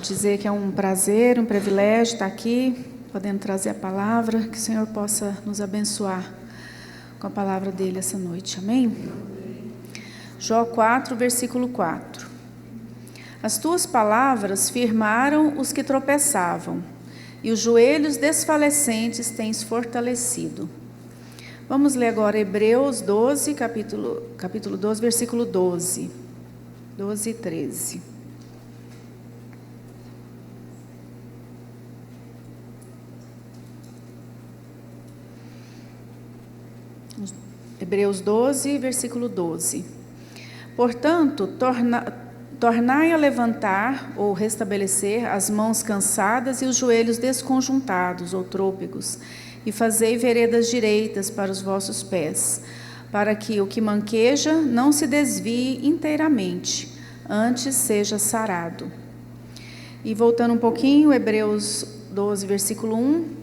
dizer que é um prazer, um privilégio estar aqui, podendo trazer a palavra, que o Senhor possa nos abençoar com a palavra dele essa noite, amém? Jó 4, versículo 4. As tuas palavras firmaram os que tropeçavam, e os joelhos desfalecentes tens fortalecido. Vamos ler agora Hebreus 12, capítulo 12, versículo 12. 12 e 13. Hebreus 12, versículo 12. Portanto, tornai a levantar ou restabelecer as mãos cansadas e os joelhos desconjuntados ou trôpegos, e fazei veredas direitas para os vossos pés, para que o que manqueja não se desvie inteiramente, antes seja sarado. E voltando um pouquinho, Hebreus 12, versículo 1.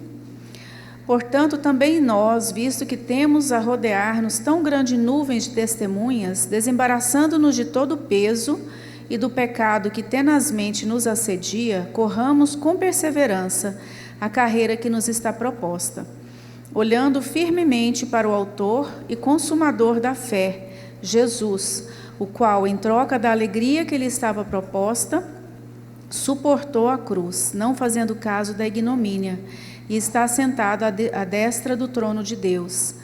Portanto, também nós, visto que temos a rodear-nos tão grande nuvem de testemunhas, desembaraçando-nos de todo o peso e do pecado que tenazmente nos assedia, corramos com perseverança a carreira que nos está proposta, olhando firmemente para o autor e consumador da fé, Jesus, o qual, em troca da alegria que lhe estava proposta, suportou a cruz, não fazendo caso da ignomínia, e está sentado à destra do trono de Deus.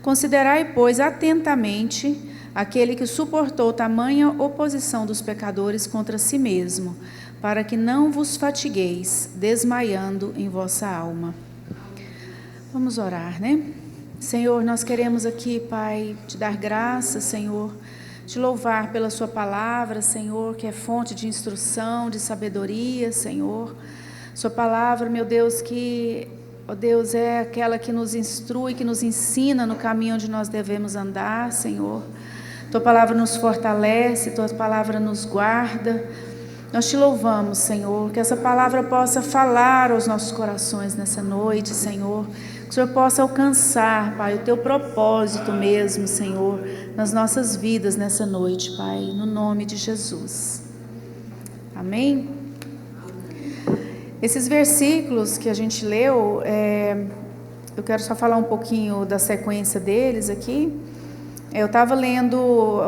Considerai, pois, atentamente aquele que suportou tamanha oposição dos pecadores contra si mesmo, para que não vos fatigueis, desmaiando em vossa alma. Vamos orar, né? Senhor, nós queremos aqui, Pai, te dar graça, Senhor, te louvar pela sua palavra, Senhor, que é fonte de instrução, de sabedoria, Senhor. Sua palavra, meu Deus, que, ó Deus, é aquela que nos instrui, que nos ensina no caminho onde nós devemos andar, Senhor. Tua palavra nos fortalece, tua palavra nos guarda. Nós te louvamos, Senhor, que essa palavra possa falar aos nossos corações nessa noite, Senhor. Que o Senhor possa alcançar, Pai, o teu propósito mesmo, Senhor, nas nossas vidas nessa noite, Pai, no nome de Jesus. Amém? Esses versículos que a gente leu, eu quero só falar um pouquinho da sequência deles aqui. Eu estava lendo,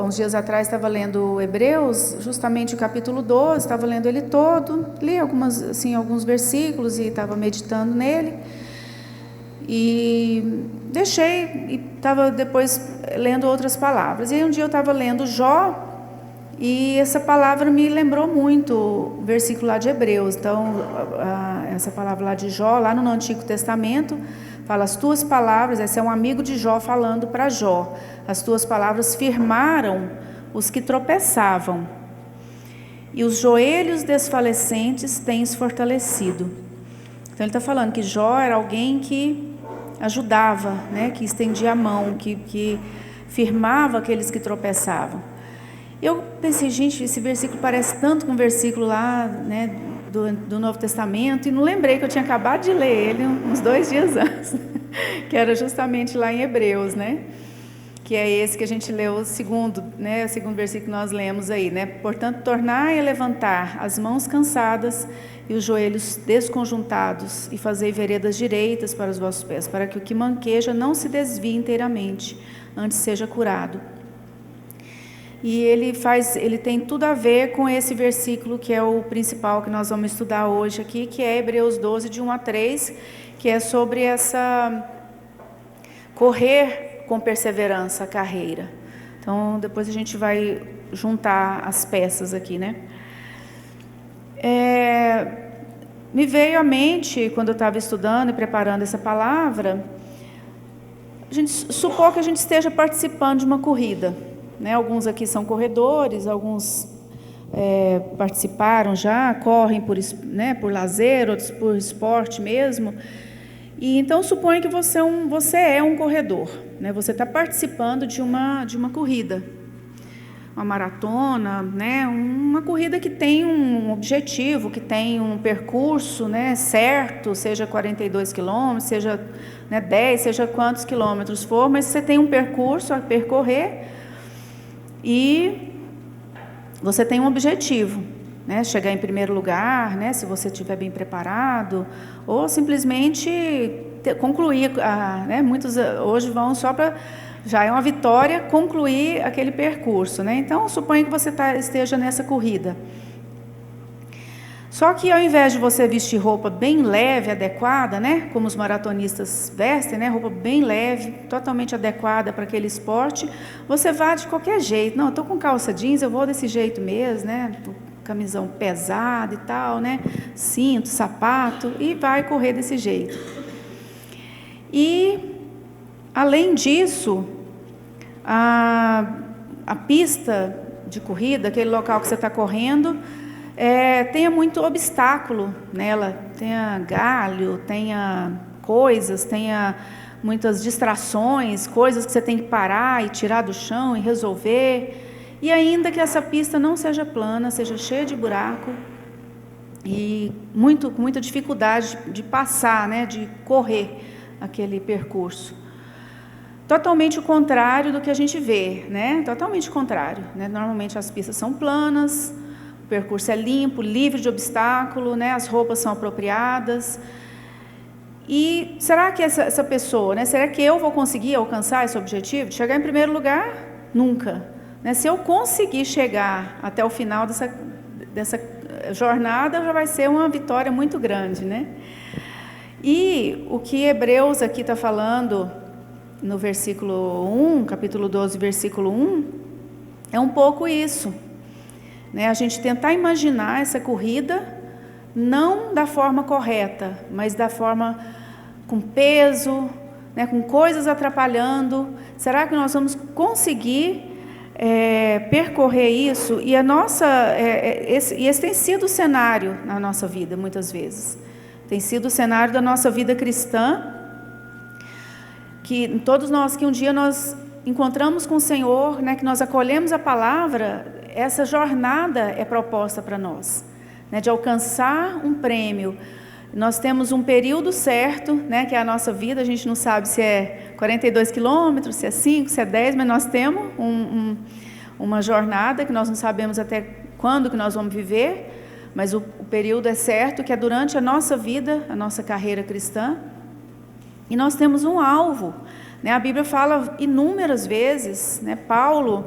uns dias atrás, estava lendo Hebreus, justamente o capítulo 12, estava lendo ele todo, li alguns versículos e estava meditando nele, e deixei, e estava depois lendo outras palavras. E aí um dia eu estava lendo Jó, e essa palavra me lembrou muito o versículo lá de Hebreus. Então, essa palavra lá de Jó, lá no Antigo Testamento, fala: as tuas palavras, esse é um amigo de Jó falando para Jó, as tuas palavras firmaram os que tropeçavam, e os joelhos desfalecentes tens fortalecido. Então ele está falando que Jó era alguém que ajudava, né, que estendia a mão, que firmava aqueles que tropeçavam. Eu pensei, gente, esse versículo parece tanto com um versículo lá, né, do Novo Testamento, e não lembrei que eu tinha acabado de ler ele uns 2 dias antes, que era justamente lá em Hebreus, né? Que é esse que a gente leu, o segundo versículo que nós lemos aí, né? Portanto, tornai a levantar as mãos cansadas e os joelhos desconjuntados, e fazei veredas direitas para os vossos pés, para que o que manqueja não se desvie inteiramente, antes seja curado. E ele tem tudo a ver com esse versículo que é o principal que nós vamos estudar hoje aqui, que é Hebreus 12, de 1 a 3, que é sobre essa correr com perseverança a carreira. Então, depois a gente vai juntar as peças aqui, né? Me veio à mente, quando eu estava estudando e preparando essa palavra, a gente supor que a gente esteja participando de uma corrida, né? Alguns aqui são corredores, alguns participaram já, correm por lazer, outros por esporte mesmo. E então suponha que você é um corredor, né? Você está participando de uma corrida, uma maratona, né? Uma corrida que tem um objetivo, que tem um percurso, né, certo, seja 42 quilômetros, seja, né, 10, seja quantos quilômetros for, mas você tem um percurso a percorrer e você tem um objetivo. né, chegar em primeiro lugar, né, se você estiver bem preparado, ou simplesmente concluir. Né, muitos hoje vão só para, já é uma vitória, concluir aquele percurso, né? Então, suponha que você esteja nessa corrida. Só que ao invés de você vestir roupa bem leve, adequada, né, como os maratonistas vestem, né, roupa bem leve, totalmente adequada para aquele esporte, você vai de qualquer jeito. Não, eu estou com calça jeans, eu vou desse jeito mesmo, né, camisão pesada e tal, né, cinto, sapato, e vai correr desse jeito. E, além disso, a pista de corrida, aquele local que você está correndo, tenha muito obstáculo nela, tenha galho, tenha coisas, tenha muitas distrações, coisas que você tem que parar e tirar do chão e resolver, e ainda que essa pista não seja plana, seja cheia de buraco e com muita dificuldade de passar, né, de correr aquele percurso. Totalmente o contrário do que a gente vê, né? Totalmente o contrário, né? Normalmente as pistas são planas, o percurso é limpo, livre de obstáculo, né? As roupas são apropriadas. E será que essa pessoa, né? Será que eu vou conseguir alcançar esse objetivo? De chegar em primeiro lugar? Nunca. Né? Se eu conseguir chegar até o final dessa jornada, já vai ser uma vitória muito grande, né? E o que Hebreus aqui está falando no versículo 1, capítulo 12, versículo 1, é um pouco isso, né? A gente tentar imaginar essa corrida, não da forma correta, mas da forma com peso, né, com coisas atrapalhando. Será que nós vamos conseguir percorrer isso? E esse tem sido o cenário na nossa vida, muitas vezes. Tem sido o cenário da nossa vida cristã, que todos nós, que um dia nós encontramos com o Senhor, né, que nós acolhemos a palavra, essa jornada é proposta para nós, né, de alcançar um prêmio. Nós temos um período certo, né, que é a nossa vida. A gente não sabe se é 42 quilômetros, se é 5, se é 10, mas nós temos uma jornada que nós não sabemos até quando que nós vamos viver, mas o período é certo, que é durante a nossa vida, a nossa carreira cristã. E nós temos um alvo, né? A Bíblia fala inúmeras vezes, né? Paulo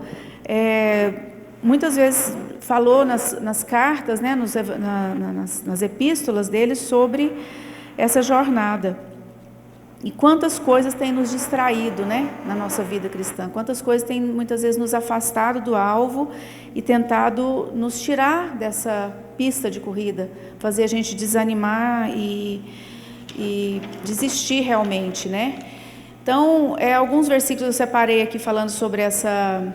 muitas vezes falou nas cartas, né? nas epístolas dele sobre essa jornada. E quantas coisas têm nos distraído, né? Na nossa vida cristã, quantas coisas têm muitas vezes nos afastado do alvo e tentado nos tirar dessa pista de corrida, fazer a gente desanimar e desistir realmente, né? Então, alguns versículos eu separei aqui falando sobre essa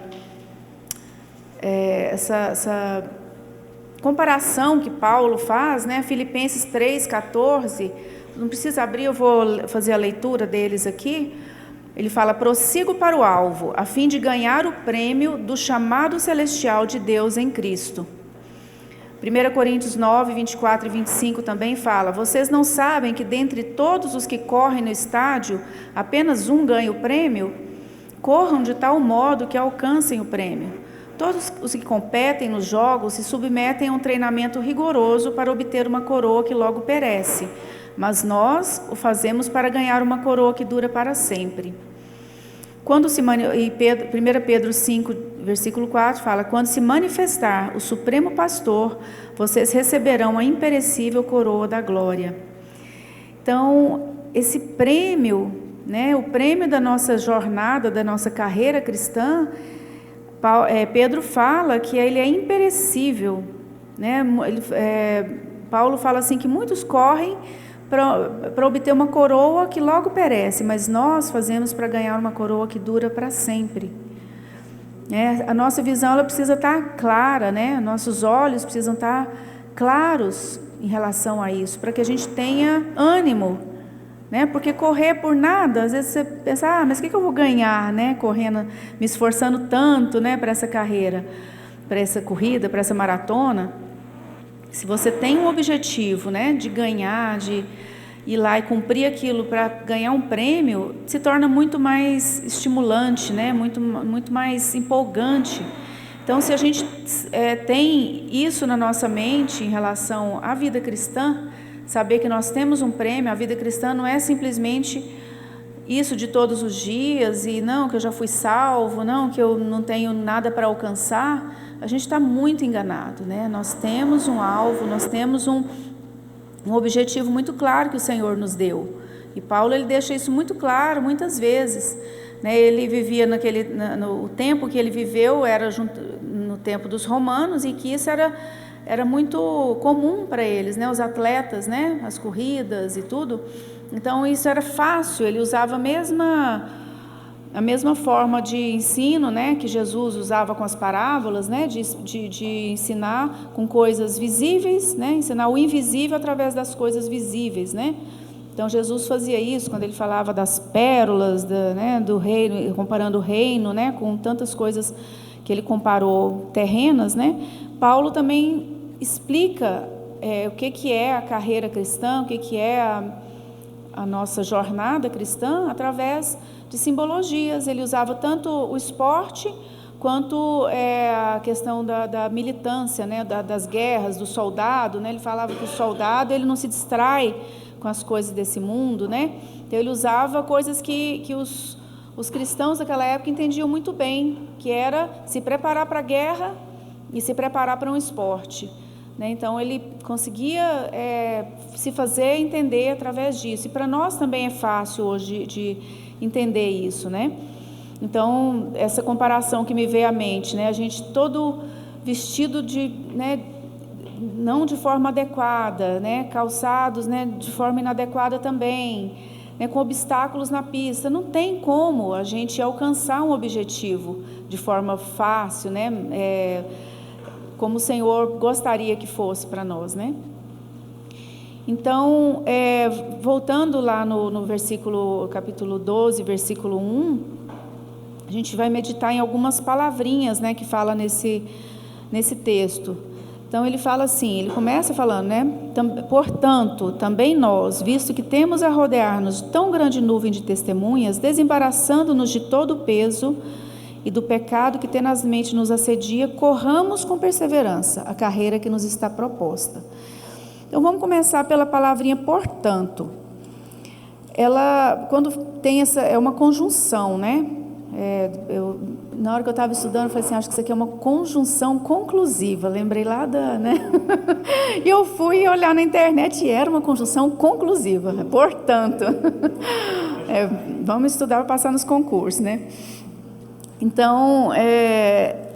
comparação que Paulo faz, né? Filipenses 3,14, não precisa abrir, eu vou fazer a leitura deles aqui. Ele fala: prossigo para o alvo, a fim de ganhar o prêmio do chamado celestial de Deus em Cristo. 1 Coríntios 9, 24 e 25 também fala: vocês não sabem que dentre todos os que correm no estádio, apenas um ganha o prêmio? Corram de tal modo que alcancem o prêmio. Todos os que competem nos jogos se submetem a um treinamento rigoroso para obter uma coroa que logo perece, mas nós o fazemos para ganhar uma coroa que dura para sempre. 1 Pedro 5, versículo 4 fala: quando se manifestar o Supremo Pastor, vocês receberão a imperecível coroa da glória. Então, esse prêmio, né, o prêmio da nossa jornada, da nossa carreira cristã, Pedro fala que ele é imperecível, né? Paulo fala assim que muitos correm para obter uma coroa que logo perece, mas nós fazemos para ganhar uma coroa que dura para sempre. A nossa visão ela precisa estar clara, né? Nossos olhos precisam estar claros em relação a isso, para que a gente tenha ânimo, né? Porque correr por nada, às vezes você pensa: mas o que eu vou ganhar, né? Correndo, me esforçando tanto, né? Para essa carreira, para essa corrida, para essa maratona. Se você tem um objetivo, né, de ganhar, de ir lá e cumprir aquilo para ganhar um prêmio, se torna muito mais estimulante, né, muito mais empolgante. Então, se a gente tem isso na nossa mente em relação à vida cristã, saber que nós temos um prêmio, a vida cristã não é simplesmente isso de todos os dias, e não, que eu já fui salvo, não, que eu não tenho nada para alcançar, a gente está muito enganado, né? Nós temos um alvo, nós temos um objetivo muito claro que o Senhor nos deu. E Paulo, ele deixa isso muito claro muitas vezes, né? Ele vivia no tempo que ele viveu, era no tempo dos romanos, e que isso era muito comum para eles, né? Os atletas, né? As corridas e tudo. Então isso era fácil, ele usava a mesma forma de ensino, né? Que Jesus usava com as parábolas, né? De ensinar com coisas visíveis, né? Ensinar o invisível através das coisas visíveis, né? Então Jesus fazia isso quando ele falava das pérolas, né? Do reino, comparando o reino, né? Com tantas coisas que ele comparou terrenas, né? Paulo também explica o que é a carreira cristã, o que é a nossa jornada cristã, através de simbologias. Ele usava tanto o esporte quanto a questão da militância, né? Das guerras, do soldado, né? Ele falava que o soldado, ele não se distrai com as coisas desse mundo, né? Então ele usava coisas que os cristãos daquela época entendiam muito bem, que era se preparar para a guerra e se preparar para um esporte, né? Então ele conseguia se fazer entender através disso, e para nós também é fácil hoje de entender isso, né? Então essa comparação que me veio à mente, né? A gente todo vestido né, não de forma adequada, né? Calçados, né, de forma inadequada também, né, com obstáculos na pista. Não tem como a gente alcançar um objetivo de forma fácil, né? Como o Senhor gostaria que fosse para nós, né? Então, voltando lá no capítulo 12, versículo 1, a gente vai meditar em algumas palavrinhas, né, que fala nesse texto. Então ele fala assim, ele começa falando, né? Portanto, também nós, visto que temos a rodear-nos de tão grande nuvem de testemunhas, desembaraçando-nos de todo o peso e do pecado que tenazmente nos assedia, corramos com perseverança a carreira que nos está proposta. Então vamos começar pela palavrinha portanto. Ela, quando tem é uma conjunção, né? Na hora que eu estava estudando, eu falei assim, acho que isso aqui é uma conjunção conclusiva. Lembrei lá né? E eu fui olhar na internet e era uma conjunção conclusiva. Portanto, vamos estudar para passar nos concursos, né? Então,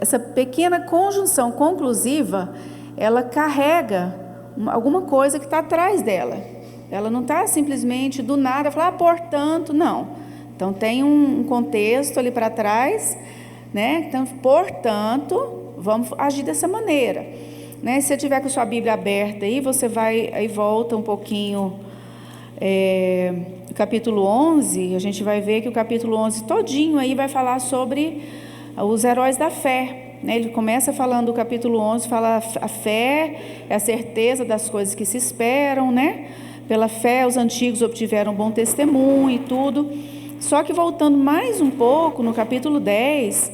essa pequena conjunção conclusiva, ela carrega alguma coisa que está atrás dela. Ela não está simplesmente do nada, falar, portanto, não. Então, tem um contexto ali para trás, né? Então, portanto, vamos agir dessa maneira, né? Se você tiver com a sua Bíblia aberta aí, você vai, aí volta um pouquinho, capítulo 11, a gente vai ver que o capítulo 11 todinho aí vai falar sobre os heróis da fé, né? Ele começa falando, o capítulo 11 fala a fé é a certeza das coisas que se esperam, né? Pela fé os antigos obtiveram bom testemunho e tudo. Só que voltando mais um pouco, no capítulo 10,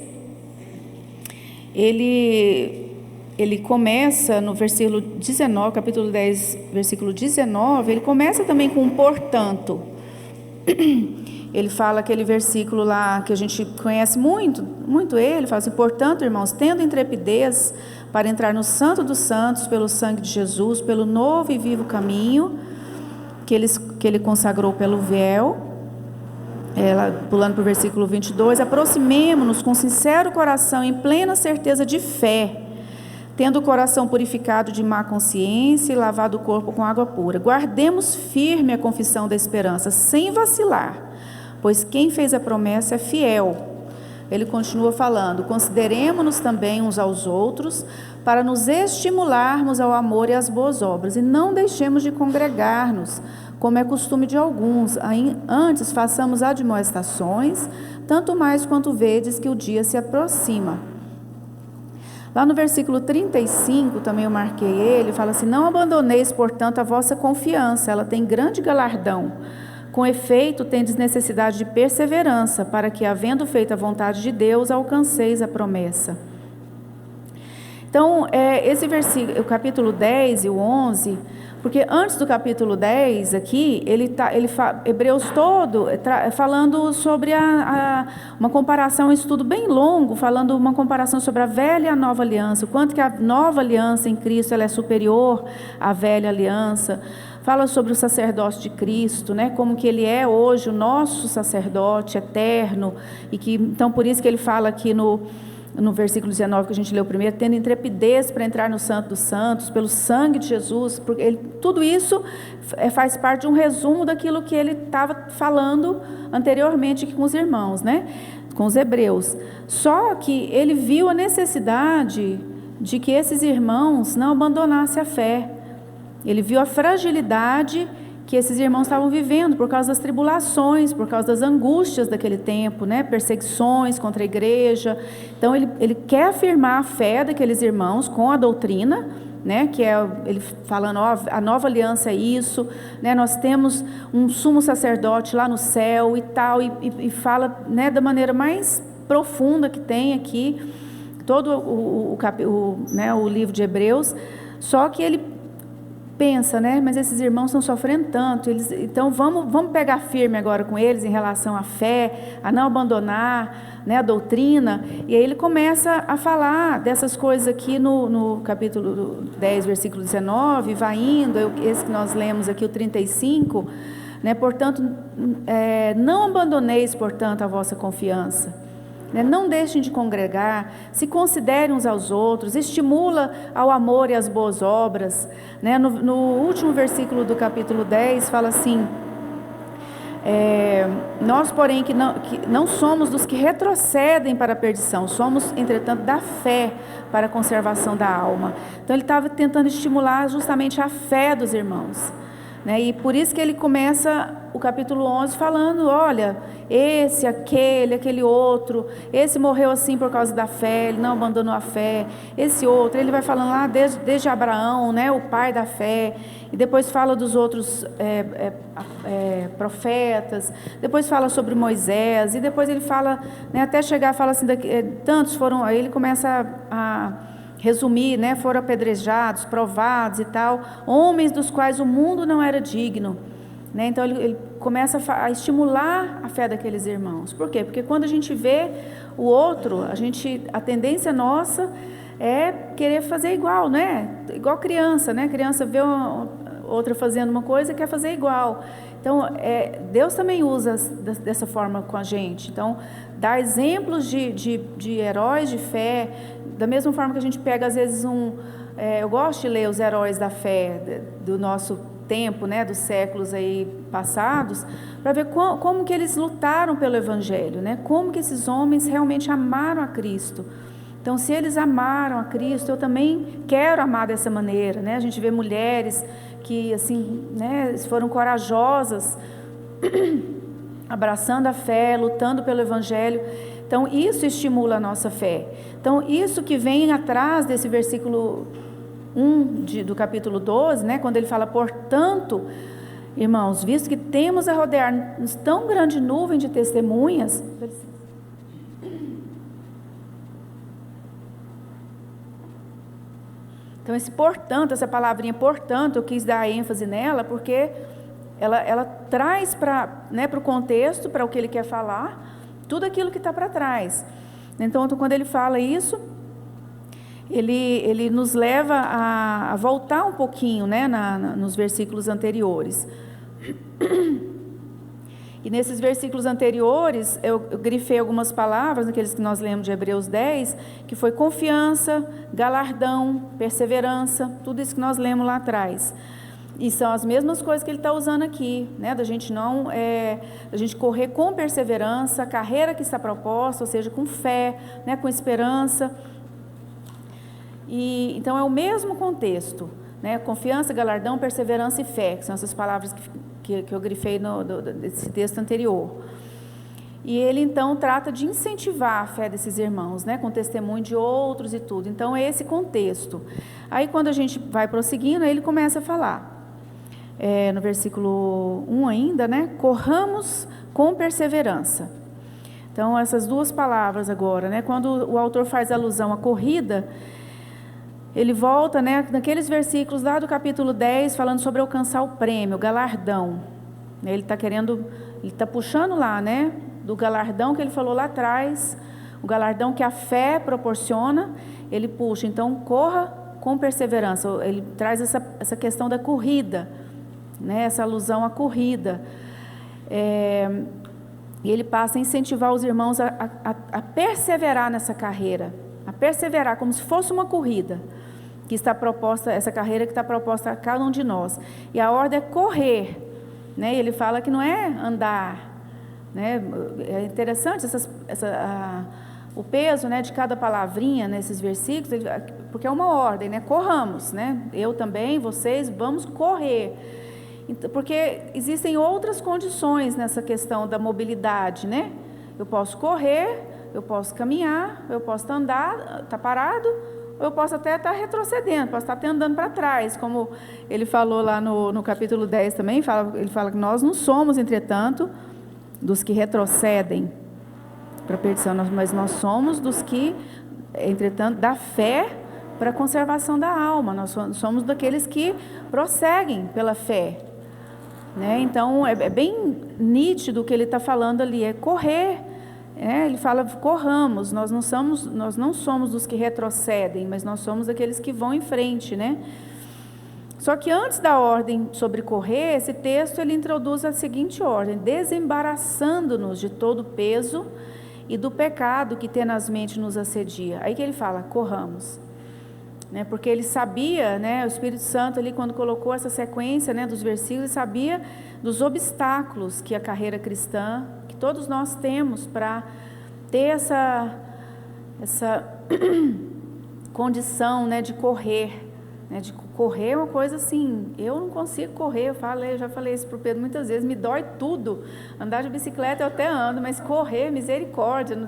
ele começa no versículo 19, capítulo 10, versículo 19, ele começa também com um portanto. Ele fala aquele versículo lá que a gente conhece muito, muito ele, fala assim, portanto, irmãos, tendo intrepidez para entrar no Santo dos Santos pelo sangue de Jesus, pelo novo e vivo caminho que ele consagrou pelo véu, pulando para o versículo 22, aproximemo-nos com sincero coração, em plena certeza de fé, tendo o coração purificado de má consciência e lavado o corpo com água pura. Guardemos firme a confissão da esperança, sem vacilar, pois quem fez a promessa é fiel. Ele continua falando, consideremo-nos também uns aos outros, para nos estimularmos ao amor e às boas obras, e não deixemos de congregar-nos, como é costume de alguns, antes façamos admoestações, tanto mais quanto vedes que o dia se aproxima. Lá no versículo 35, também eu marquei ele, fala assim, não abandoneis, portanto, a vossa confiança, ela tem grande galardão. Com efeito, tendes necessidade de perseverança, para que, havendo feito a vontade de Deus, alcanceis a promessa. Então, esse versículo, o capítulo 10 e o 11, porque antes do capítulo 10 aqui, Hebreus todo, falando sobre uma comparação, um estudo bem longo, falando uma comparação sobre a velha e a nova aliança, o quanto que a nova aliança em Cristo ela é superior à velha aliança. Fala sobre o sacerdócio de Cristo, né? Como que ele é hoje o nosso sacerdote eterno, e que então por isso que ele fala aqui no versículo 19 que a gente leu primeiro, tendo intrepidez para entrar no Santo dos Santos, pelo sangue de Jesus, porque tudo isso faz parte de um resumo daquilo que ele estava falando anteriormente aqui com os irmãos, né? Com os hebreus. Só que ele viu a necessidade de que esses irmãos não abandonassem a fé. Ele viu a fragilidade que esses irmãos estavam vivendo por causa das tribulações, por causa das angústias daquele tempo, né? Perseguições contra a igreja. Então ele quer afirmar a fé daqueles irmãos com a doutrina, né? Que é ele falando, ó, a nova aliança é isso, né? Nós temos um sumo sacerdote lá no céu e tal, e fala, né, da maneira mais profunda que tem aqui todo o livro de Hebreus. Só que ele pensa, né? Mas esses irmãos estão sofrendo tanto, então vamos pegar firme agora com eles em relação à fé, a não abandonar, né, a doutrina. E aí ele começa a falar dessas coisas aqui no capítulo 10, versículo 19, vai indo, esse que nós lemos aqui, o 35, né? Portanto, não abandoneis, portanto, a vossa confiança. Não deixem de congregar, se considerem uns aos outros, estimula ao amor e às boas obras. No último versículo do capítulo 10 fala assim, nós porém que não somos dos que retrocedem para a perdição, somos entretanto da fé para a conservação da alma. Então ele estava tentando estimular justamente a fé dos irmãos. E por isso que ele começa o capítulo 11 falando, olha, esse, aquele outro, esse morreu assim por causa da fé, ele não abandonou a fé, esse outro, ele vai falando lá desde Abraão, né, o pai da fé, e depois fala dos outros profetas, depois fala sobre Moisés, e depois ele fala, né, até chegar, fala assim, tantos foram, aí ele começa a resumir, né, foram apedrejados, provados e tal, homens dos quais o mundo não era digno, né? Então ele começa a estimular a fé daqueles irmãos. Por quê? Porque quando a gente vê o outro, a tendência nossa é querer fazer igual, né? Igual criança, né? Criança vê outra fazendo uma coisa e quer fazer igual. Então, Deus também usa dessa forma com a gente. Então, dá exemplos de heróis de fé, da mesma forma que a gente pega, às vezes, eu gosto de ler os heróis da fé do nosso tempo, né, dos séculos aí passados, para ver como que eles lutaram pelo Evangelho, né? Como que esses homens realmente amaram a Cristo. Então, se eles amaram a Cristo, eu também quero amar dessa maneira, né? A gente vê mulheres que, assim, né, foram corajosas, abraçando a fé, lutando pelo Evangelho. Então, isso estimula a nossa fé. Então, isso que vem atrás desse versículo 1 do capítulo 12, né, quando ele fala, portanto, irmãos, visto que temos a rodear-nos tão grande nuvem de testemunhas. Então, portanto, essa palavrinha portanto, eu quis dar ênfase nela, porque ela traz para o contexto, para o que ele quer falar, tudo aquilo que está para trás. Então, quando ele fala isso, ele nos leva a voltar um pouquinho, né, nos versículos anteriores. E nesses versículos anteriores, eu grifei algumas palavras, aqueles que nós lemos de Hebreus 10, que foi confiança, galardão, perseverança, tudo isso que nós lemos lá atrás. E são as mesmas coisas que ele está usando aqui, né? Da gente da gente correr com perseverança, a carreira que está proposta, ou seja, com fé, né? Com esperança. E então é o mesmo contexto, né? Confiança, galardão, perseverança e fé, que são essas palavras que eu grifei desse texto anterior. E ele então trata de incentivar a fé desses irmãos, né? Com testemunho de outros e tudo. Então é esse contexto. Aí quando a gente vai prosseguindo, aí ele começa a falar. No versículo 1 ainda, né? Corramos com perseverança. Então, essas duas palavras agora, né? Quando o autor faz alusão à corrida, ele volta, né, naqueles versículos lá do capítulo 10, falando sobre alcançar o prêmio, o galardão. Ele está puxando lá, né, do galardão que ele falou lá atrás, o galardão que a fé proporciona, ele puxa. Então, corra com perseverança. Ele traz essa questão da corrida, né, essa alusão à corrida. E ele passa a incentivar os irmãos a perseverar nessa carreira, a perseverar como se fosse uma corrida que está proposta, essa carreira que está proposta a cada um de nós. E a ordem é correr, né? Ele fala que não é andar, né? É interessante o peso, né, de cada palavrinha nesses versículos, porque é uma ordem, né? Corramos, né? Eu também, vocês, vamos correr. Porque existem outras condições nessa questão da mobilidade, né? Eu posso correr, eu posso caminhar, eu posso andar, estar parado, ou eu posso até estar retrocedendo, posso estar até andando para trás, como ele falou lá no capítulo 10 também, ele fala que nós não somos, entretanto, dos que retrocedem para a perdição, mas nós somos dos que, entretanto, da fé para a conservação da alma, nós somos daqueles que prosseguem pela fé. Né? Então, é bem nítido o que ele está falando ali, é correr. Ele fala, corramos, nós não somos dos que retrocedem, mas nós somos aqueles que vão em frente, né? Só que antes da ordem sobre correr, esse texto ele introduz a seguinte ordem: desembaraçando-nos de todo o peso e do pecado que tenazmente nos assedia. Aí que ele fala, corramos. Né, porque ele sabia, né, o Espírito Santo ali quando colocou essa sequência, né, dos versículos, ele sabia dos obstáculos que a carreira cristã, que todos nós temos para ter essa condição, né, de correr, né, de correr é uma coisa assim, eu não consigo correr, eu já falei isso para o Pedro muitas vezes, me dói tudo, andar de bicicleta eu até ando, mas correr, misericórdia.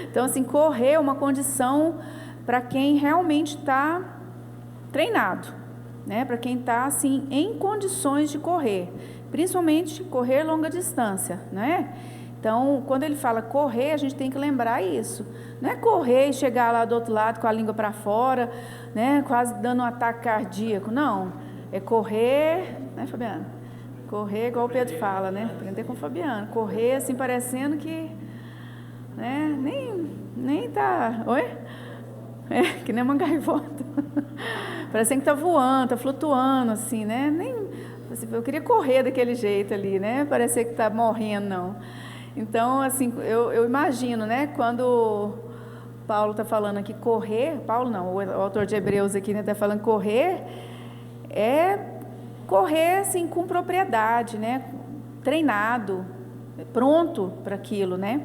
Então assim, correr é uma condição para quem realmente está treinado, né? Para quem está assim em condições de correr, principalmente correr longa distância, né? Então, quando ele fala correr, a gente tem que lembrar isso. Não é correr e chegar lá do outro lado com a língua para fora, né? Quase dando um ataque cardíaco. Não, é correr, né, Fabiano? Correr igual o Pedro fala, né? Aprender com o Fabiano. Correr assim parecendo que, né? Nem tá. Oi? Que nem uma gaivota. Parece que está voando, está flutuando, assim, né? Eu queria correr daquele jeito ali, né? Parecer que está morrendo, não. Então, assim, eu imagino, né? Quando Paulo está falando aqui correr, Paulo não, o autor de Hebreus aqui, né, está falando correr, é correr, assim, com propriedade, né? Treinado, pronto para aquilo, né?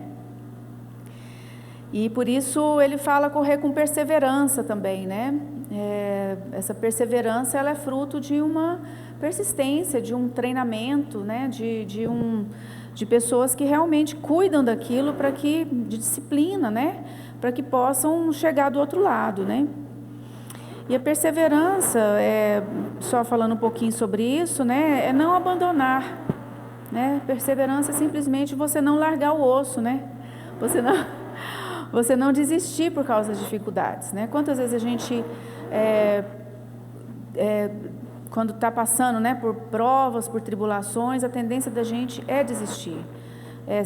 E por isso ele fala correr com perseverança também, né? Essa perseverança ela é fruto de uma persistência, de um treinamento, né? De pessoas que realmente cuidam daquilo de disciplina, né? Para que possam chegar do outro lado, né? E a perseverança, só falando um pouquinho sobre isso, né? É não abandonar, né? Perseverança é simplesmente você não largar o osso, né? Você não desistir por causa das dificuldades, né? Quantas vezes a gente, quando está passando, né, por provas, por tribulações, a tendência da gente é desistir.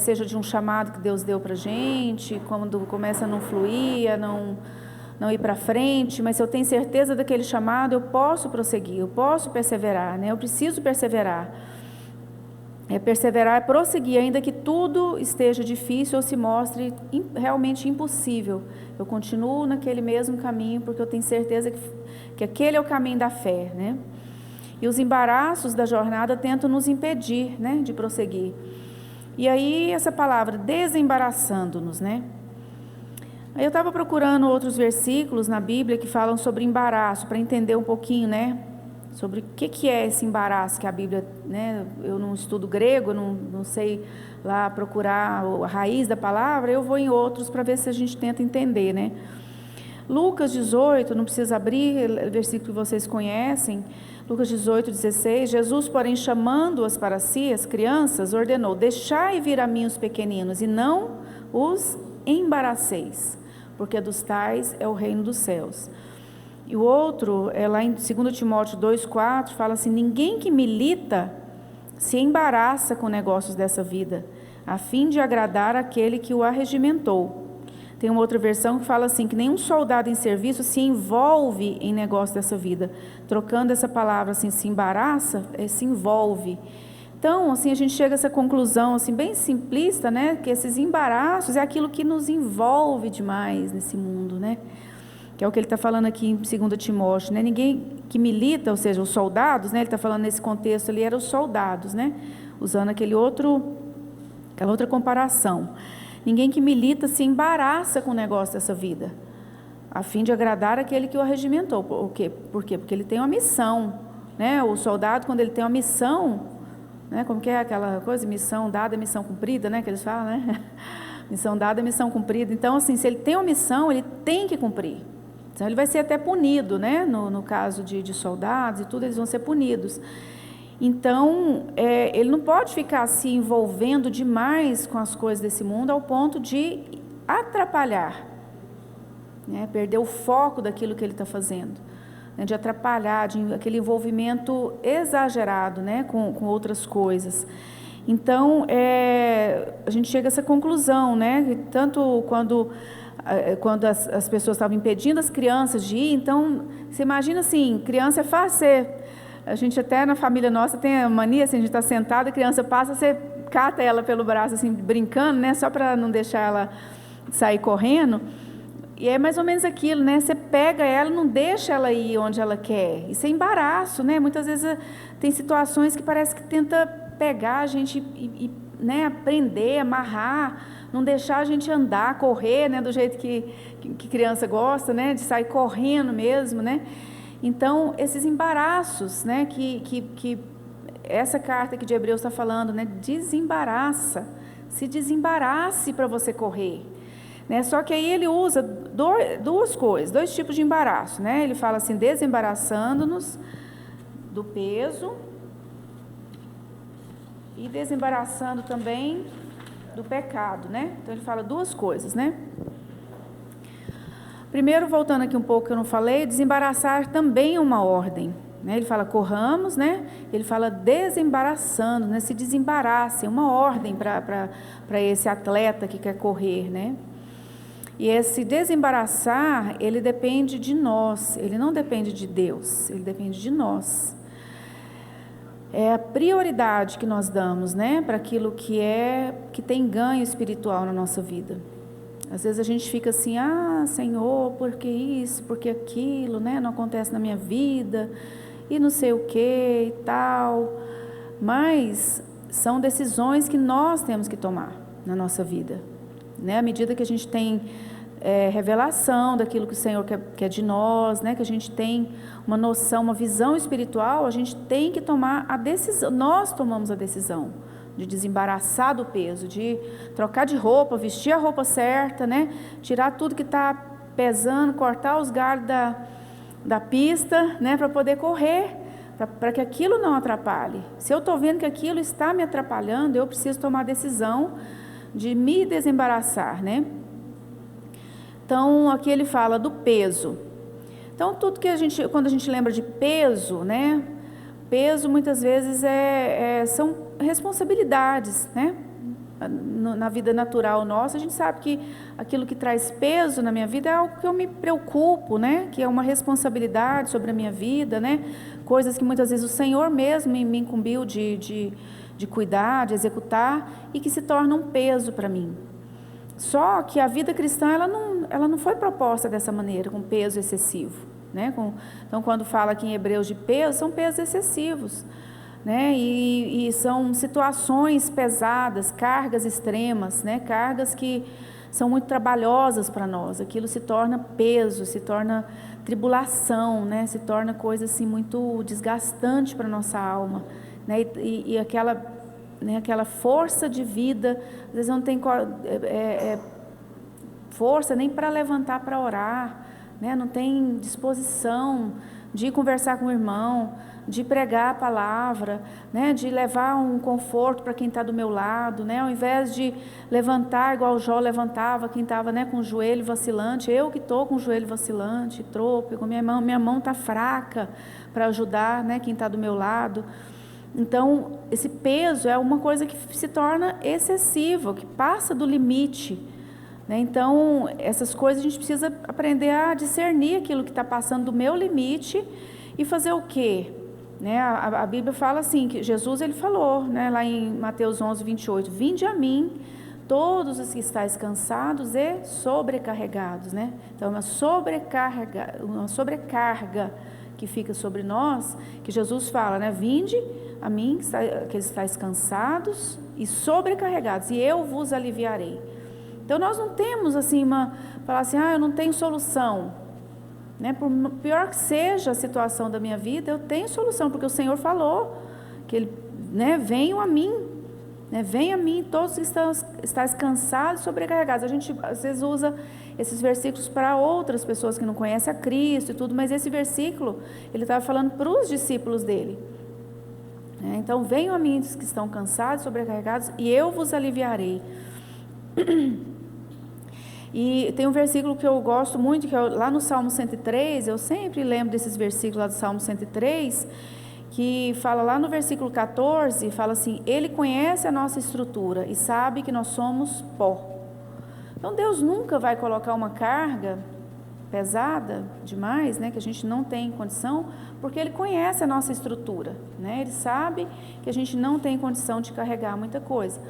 Seja de um chamado que Deus deu para a gente, quando começa a não fluir, a não ir para frente, mas se eu tenho certeza daquele chamado, eu posso prosseguir, eu posso perseverar, né? Eu preciso perseverar. Perseverar é prosseguir, ainda que tudo esteja difícil ou se mostre realmente impossível. Eu continuo naquele mesmo caminho, porque eu tenho certeza que aquele é o caminho da fé, né? E os embaraços da jornada tentam nos impedir, né, de prosseguir. E aí, essa palavra, desembaraçando-nos, né? Aí eu estava procurando outros versículos na Bíblia que falam sobre embaraço, para entender um pouquinho, né? Sobre o que é esse embaraço que a Bíblia, né? Eu não estudo grego, não sei lá procurar a raiz da palavra, eu vou em outros para ver se a gente tenta entender, né? Lucas 18, não precisa abrir, versículo que vocês conhecem, Lucas 18, 16, Jesus, porém, chamando-as para si, as crianças, ordenou, deixai vir a mim os pequeninos, e não os embaraceis, porque dos tais é o reino dos céus. E o outro, lá em 2 Timóteo 2,4, fala assim: ninguém que milita se embaraça com negócios dessa vida, a fim de agradar aquele que o arregimentou. Tem uma outra versão que fala assim, que nenhum soldado em serviço se envolve em negócio dessa vida. Trocando essa palavra assim, se embaraça, se envolve. Então, assim, a gente chega a essa conclusão, assim, bem simplista, né? Que esses embaraços é aquilo que nos envolve demais nesse mundo, né? Que é o que ele está falando aqui em 2 Timóteo, né? Ninguém que milita, ou seja, os soldados, né? Ele está falando nesse contexto ali, eram os soldados, né? Usando aquela outra comparação. Ninguém que milita se embaraça com o negócio dessa vida, a fim de agradar aquele que o arregimentou. Por quê? Porque ele tem uma missão, né? O soldado, quando ele tem uma missão, né? Como que é aquela coisa? Missão dada, missão cumprida, né? Que eles falam, né? Missão dada, missão cumprida. Então, assim, se ele tem uma missão, ele tem que cumprir. Então, ele vai ser até punido, né? No caso de soldados e tudo, eles vão ser punidos. Então, ele não pode ficar se envolvendo demais com as coisas desse mundo ao ponto de atrapalhar, né? Perder o foco daquilo que ele está fazendo, né? De atrapalhar, aquele envolvimento exagerado, né? com outras coisas. Então, a gente chega a essa conclusão, né? Que tanto quando as pessoas estavam impedindo as crianças de ir, então, você imagina assim, criança é fácil. A gente até na família nossa tem a mania, assim, a gente está sentado, a criança passa, você cata ela pelo braço, assim, brincando, né? Só para não deixar ela sair correndo. E é mais ou menos aquilo, né? Você pega ela, não deixa ela ir onde ela quer. Isso é embaraço, né? Muitas vezes tem situações que parece que tenta pegar a gente e né, prender, amarrar, não deixar a gente andar, correr, né? Do jeito que criança gosta, né? De sair correndo mesmo, né? Então, esses embaraços, né, que essa carta aqui de Hebreus está falando, né, desembaraça, se desembarace para você correr, né? Só que aí ele usa duas coisas, dois tipos de embaraço, né? Ele fala assim, desembaraçando-nos do peso e desembaraçando também do pecado, né? Então ele fala duas coisas, né? Primeiro, voltando aqui um pouco que eu não falei, desembaraçar também é uma ordem, né? Ele fala corramos, né? Ele fala desembaraçando, né? Se desembarace, é uma ordem para esse atleta que quer correr, né? E esse desembaraçar, ele depende de nós, ele não depende de Deus, ele depende de nós. É a prioridade que nós damos, né? Para aquilo que tem ganho espiritual na nossa vida. Às vezes a gente fica assim, Senhor, por que isso, por que aquilo, né? Não acontece na minha vida, e não sei o que e tal. Mas são decisões que nós temos que tomar na nossa vida, né? À medida que a gente tem revelação daquilo que o Senhor quer de nós, né? Que a gente tem uma noção, uma visão espiritual, a gente tem que tomar a decisão, nós tomamos a decisão de desembaraçar do peso, de trocar de roupa, vestir a roupa certa, né? Tirar tudo que está pesando, cortar os galhos da pista, né? Para poder correr, para que aquilo não atrapalhe. Se eu estou vendo que aquilo está me atrapalhando, eu preciso tomar a decisão de me desembaraçar, né? Então, aqui ele fala do peso. Então, tudo que quando a gente lembra de peso, né? Peso muitas vezes são responsabilidades, né? Na vida natural nossa, a gente sabe que aquilo que traz peso na minha vida é algo que eu me preocupo, né? Que é uma responsabilidade sobre a minha vida, né? Coisas que muitas vezes o Senhor mesmo me incumbiu de cuidar, de executar, e que se tornam um peso para mim. Só que a vida cristã, ela não foi proposta dessa maneira, com peso excessivo, né? Então, quando fala aqui em Hebreus de peso, são pesos excessivos, né? E são situações pesadas, cargas extremas, né? Cargas que são muito trabalhosas para nós. Aquilo se torna peso, se torna tribulação, né? Se torna coisa assim muito desgastante para a nossa alma, né? E aquela força de vida, às vezes não tem força nem para levantar para orar, né? Não tem disposição, de conversar com o irmão, de pregar a palavra, né, de levar um conforto para quem está do meu lado, né, ao invés de levantar igual o Jó levantava, quem estava, né, com o joelho vacilante, eu que estou com o joelho vacilante, trôpego, minha mão está fraca para ajudar, né, quem está do meu lado. Então, esse peso é uma coisa que se torna excessiva, que passa do limite, né? Então, essas coisas a gente precisa aprender a discernir aquilo que está passando do meu limite e fazer o quê? Né? A Bíblia fala assim, que Jesus ele falou, né, lá em Mateus 11, 28, vinde a mim, todos os que estáis cansados e sobrecarregados, né? Então, uma sobrecarga que fica sobre nós, que Jesus fala, né, vinde a mim, que estáis cansados e sobrecarregados, e eu vos aliviarei. Então, nós não temos assim, falar assim, eu não tenho solução, né? Por pior que seja a situação da minha vida, eu tenho solução, porque o Senhor falou, que Ele, né, venham a mim, né, venham a mim, todos que estáis cansados e sobrecarregados. A gente, às vezes, usa esses versículos para outras pessoas que não conhecem a Cristo e tudo, mas esse versículo, ele estava falando para os discípulos dele. Então, venham a mim os que estão cansados, sobrecarregados, e eu vos aliviarei. E tem um versículo que eu gosto muito, que é lá no Salmo 103, eu sempre lembro desses versículos lá do Salmo 103, que fala lá no versículo 14, fala assim, Ele conhece a nossa estrutura e sabe que nós somos pó. Então, Deus nunca vai colocar uma carga pesada demais, né, que a gente não tem condição, porque Ele conhece a nossa estrutura, né? Ele sabe que a gente não tem condição de carregar muita coisa.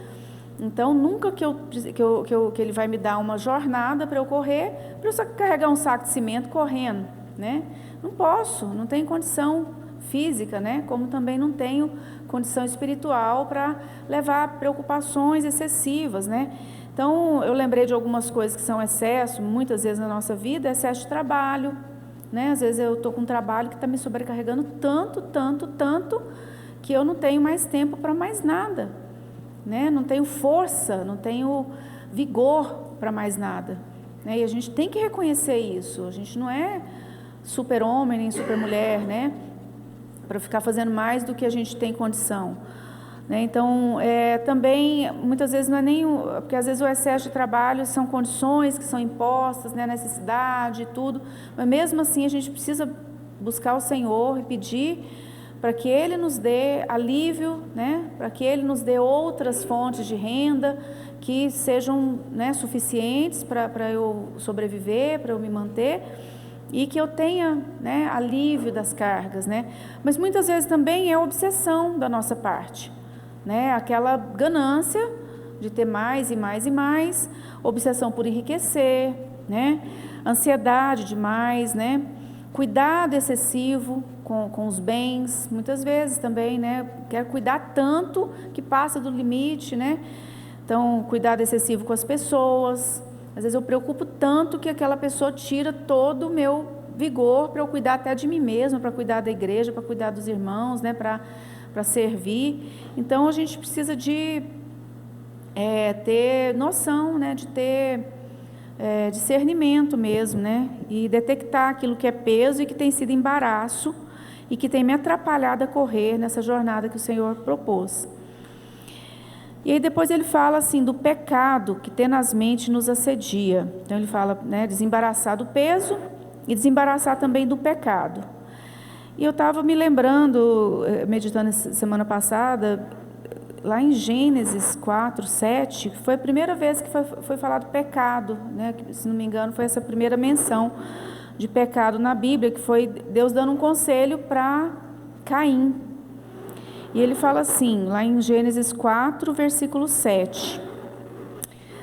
Então, nunca que Ele vai me dar uma jornada para eu correr, para eu só carregar um saco de cimento correndo, né? Não posso, não tenho condição física, né? Como também não tenho condição espiritual para levar preocupações excessivas, né? Então, eu lembrei de algumas coisas que são excesso, muitas vezes na nossa vida, excesso de trabalho, né? Às vezes eu estou com um trabalho que está me sobrecarregando tanto, que eu não tenho mais tempo para mais nada, né? Não tenho força, não tenho vigor para mais nada, né? E a gente tem que reconhecer isso. A gente não é super-homem nem super-mulher, né, para ficar fazendo mais do que a gente tem condição, né? Então, também, muitas vezes não é nem porque às vezes o excesso de trabalho são condições que são impostas, né, necessidade e tudo, mas mesmo assim a gente precisa buscar o Senhor e pedir para que Ele nos dê alívio, né, para que Ele nos dê outras fontes de renda que sejam, né, suficientes para eu sobreviver, para eu me manter, e que eu tenha, né, alívio das cargas, né? Mas muitas vezes também é obsessão da nossa parte, né? Aquela ganância de ter mais e mais e mais, obsessão por enriquecer, né? Ansiedade demais, né? Cuidado excessivo com os bens, muitas vezes também, né? Quero cuidar tanto que passa do limite, né? Então, cuidado excessivo com as pessoas. Às vezes eu preocupo tanto que aquela pessoa tira todo o meu vigor para eu cuidar até de mim mesma, para cuidar da igreja, para cuidar dos irmãos, né? Para servir. Então, a gente precisa de ter noção, né? De ter discernimento mesmo, né? E detectar aquilo que é peso e que tem sido embaraço e que tem me atrapalhado a correr nessa jornada que o Senhor propôs. E aí depois ele fala assim do pecado que tenazmente nos assedia. Então ele fala, né, desembaraçar do peso e desembaraçar também do pecado. E eu estava me lembrando, meditando semana passada, lá em Gênesis 4, 7, que foi a primeira vez que foi falado pecado, né? Que, se não me engano, foi essa primeira menção de pecado na Bíblia, que foi Deus dando um conselho para Caim. E ele fala assim, lá em Gênesis 4, versículo 7.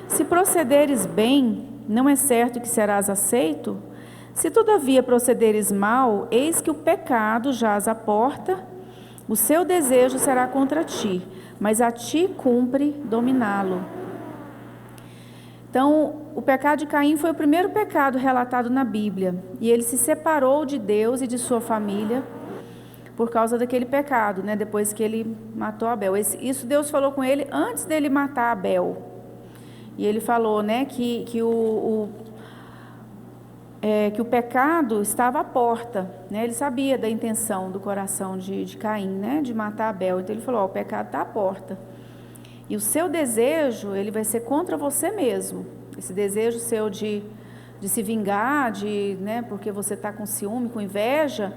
Se procederes bem, não é certo que serás aceito? Se todavia procederes mal, eis que o pecado jaz à porta, o seu desejo será contra ti, mas a ti cumpre dominá-lo. Então, o pecado de Caim foi o primeiro pecado relatado na Bíblia, e ele se separou de Deus e de sua família, por causa daquele pecado, né? Depois que ele matou Abel. Isso Deus falou com ele antes dele matar Abel. E ele falou, né, que que o pecado estava à porta, né? Ele sabia da intenção do coração de Caim, né? De matar Abel. Então ele falou: o pecado está à porta. E o seu desejo, ele vai ser contra você mesmo. Esse desejo seu de se vingar, né? Porque você está com ciúme, com inveja.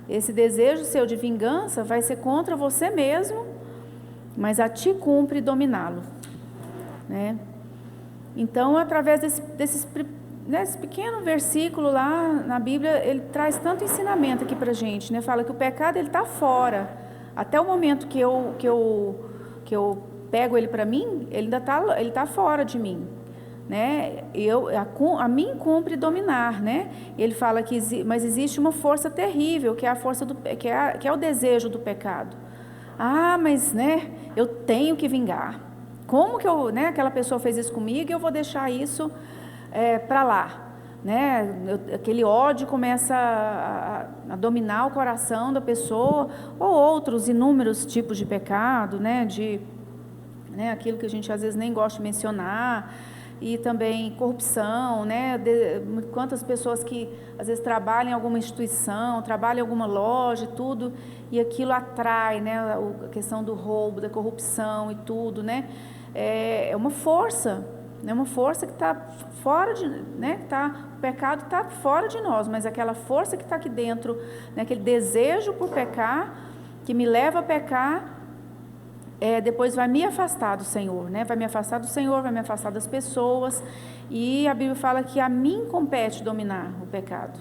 Esse desejo seu de vingança vai ser contra você mesmo, mas a ti cumpre dominá-lo, né? Então, através desse pequeno versículo lá na Bíblia, ele traz tanto ensinamento aqui pra gente, né? Fala que o pecado, ele está fora. Até o momento que eu pego ele para mim, ele tá fora de mim, né? A mim cumpre dominar, né? Ele fala mas existe uma força terrível, que é a força que é o desejo do pecado. Mas, né? Eu tenho que vingar. Como que aquela pessoa fez isso comigo e eu vou deixar isso para lá, né? Aquele ódio começa a dominar o coração da pessoa, ou outros inúmeros tipos de pecado, né? Aquilo que a gente às vezes nem gosta de mencionar, e também corrupção, né? Quantas pessoas que às vezes trabalham em alguma instituição, trabalham em alguma loja e tudo, e aquilo atrai, né? A questão do roubo, da corrupção e tudo, né? É uma força, né? Uma força que está fora de, né? O pecado está fora de nós, mas aquela força que está aqui dentro, né? Aquele desejo por pecar, que me leva a pecar, depois vai me afastar do Senhor, né? Vai me afastar do Senhor, vai me afastar das pessoas, e a Bíblia fala que a mim compete dominar o pecado,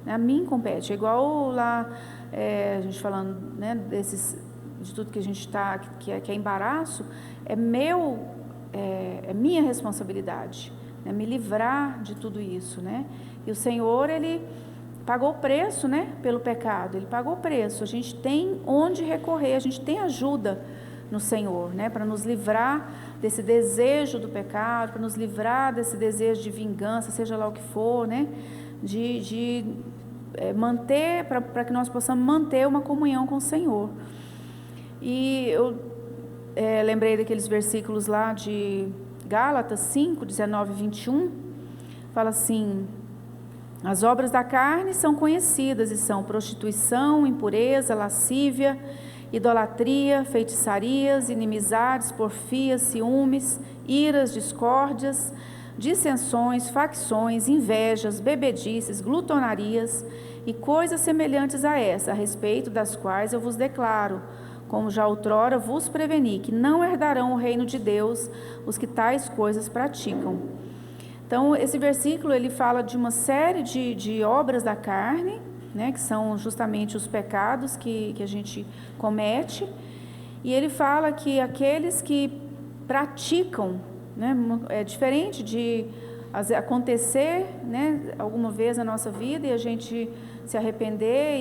né? A mim compete, é igual lá, a gente falando, né, de tudo que a gente está, que é embaraço, é minha responsabilidade, né? Me livrar de tudo isso, né? E o Senhor, Ele pagou o preço, né? Pelo pecado, Ele pagou o preço, a gente tem onde recorrer, a gente tem ajuda no Senhor, né? Para nos livrar desse desejo do pecado, para nos livrar desse desejo de vingança, seja lá o que for, né? De manter, para que nós possamos manter uma comunhão com o Senhor. E eu lembrei daqueles versículos lá de Gálatas 5, 19 e 21, fala assim: as obras da carne são conhecidas e são prostituição, impureza, lascívia, idolatria, feitiçarias, inimizades, porfias, ciúmes, iras, discórdias, dissensões, facções, invejas, bebedices, glutonarias e coisas semelhantes a essa, a respeito das quais eu vos declaro, como já outrora vos preveni, que não herdarão o reino de Deus os que tais coisas praticam. Então, esse versículo, ele fala de uma série de obras da carne, né, que são justamente os pecados que a gente comete, e ele fala que aqueles que praticam, né, é diferente de acontecer, né, alguma vez na nossa vida e a gente se arrepender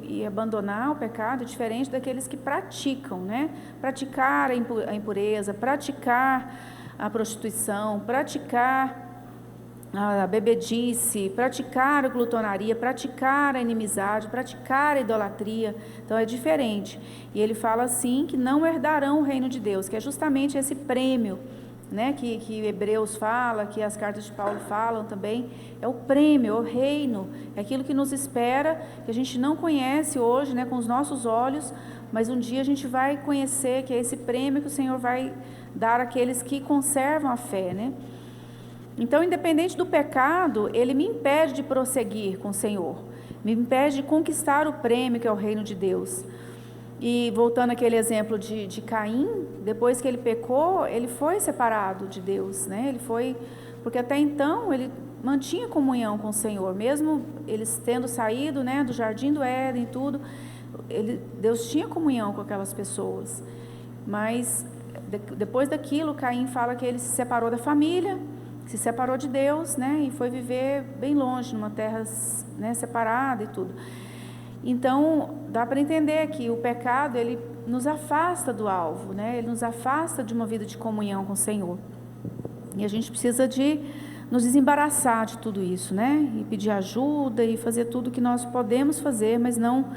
e abandonar o pecado, é diferente daqueles que praticam, né, praticar a impureza, praticar a prostituição, praticar a bebedice, praticar a glutonaria, praticar a inimizade, praticar a idolatria. Então é diferente. E ele fala assim que não herdarão o reino de Deus, que é justamente esse prêmio, né, que Hebreus fala, que as cartas de Paulo falam também, é o prêmio, é o reino, é aquilo que nos espera, que a gente não conhece hoje, né, com os nossos olhos, mas um dia a gente vai conhecer, que é esse prêmio que o Senhor vai dar àqueles que conservam a fé, né? Então, independente do pecado, ele me impede de prosseguir com o Senhor, me impede de conquistar o prêmio que é o reino de Deus. E voltando àquele exemplo de Caim, depois que ele pecou, ele foi separado de Deus, né? Ele foi, porque até então ele mantinha comunhão com o Senhor, mesmo eles tendo saído, né, do jardim do Éden e tudo, Deus tinha comunhão com aquelas pessoas. Mas depois daquilo, Caim fala que ele se separou da família, se separou de Deus, né, e foi viver bem longe, numa terra, né, separada e tudo. Então, dá para entender que o pecado, ele nos afasta do alvo, né, ele nos afasta de uma vida de comunhão com o Senhor. E a gente precisa de nos desembaraçar de tudo isso, né, e pedir ajuda e fazer tudo que nós podemos fazer, mas não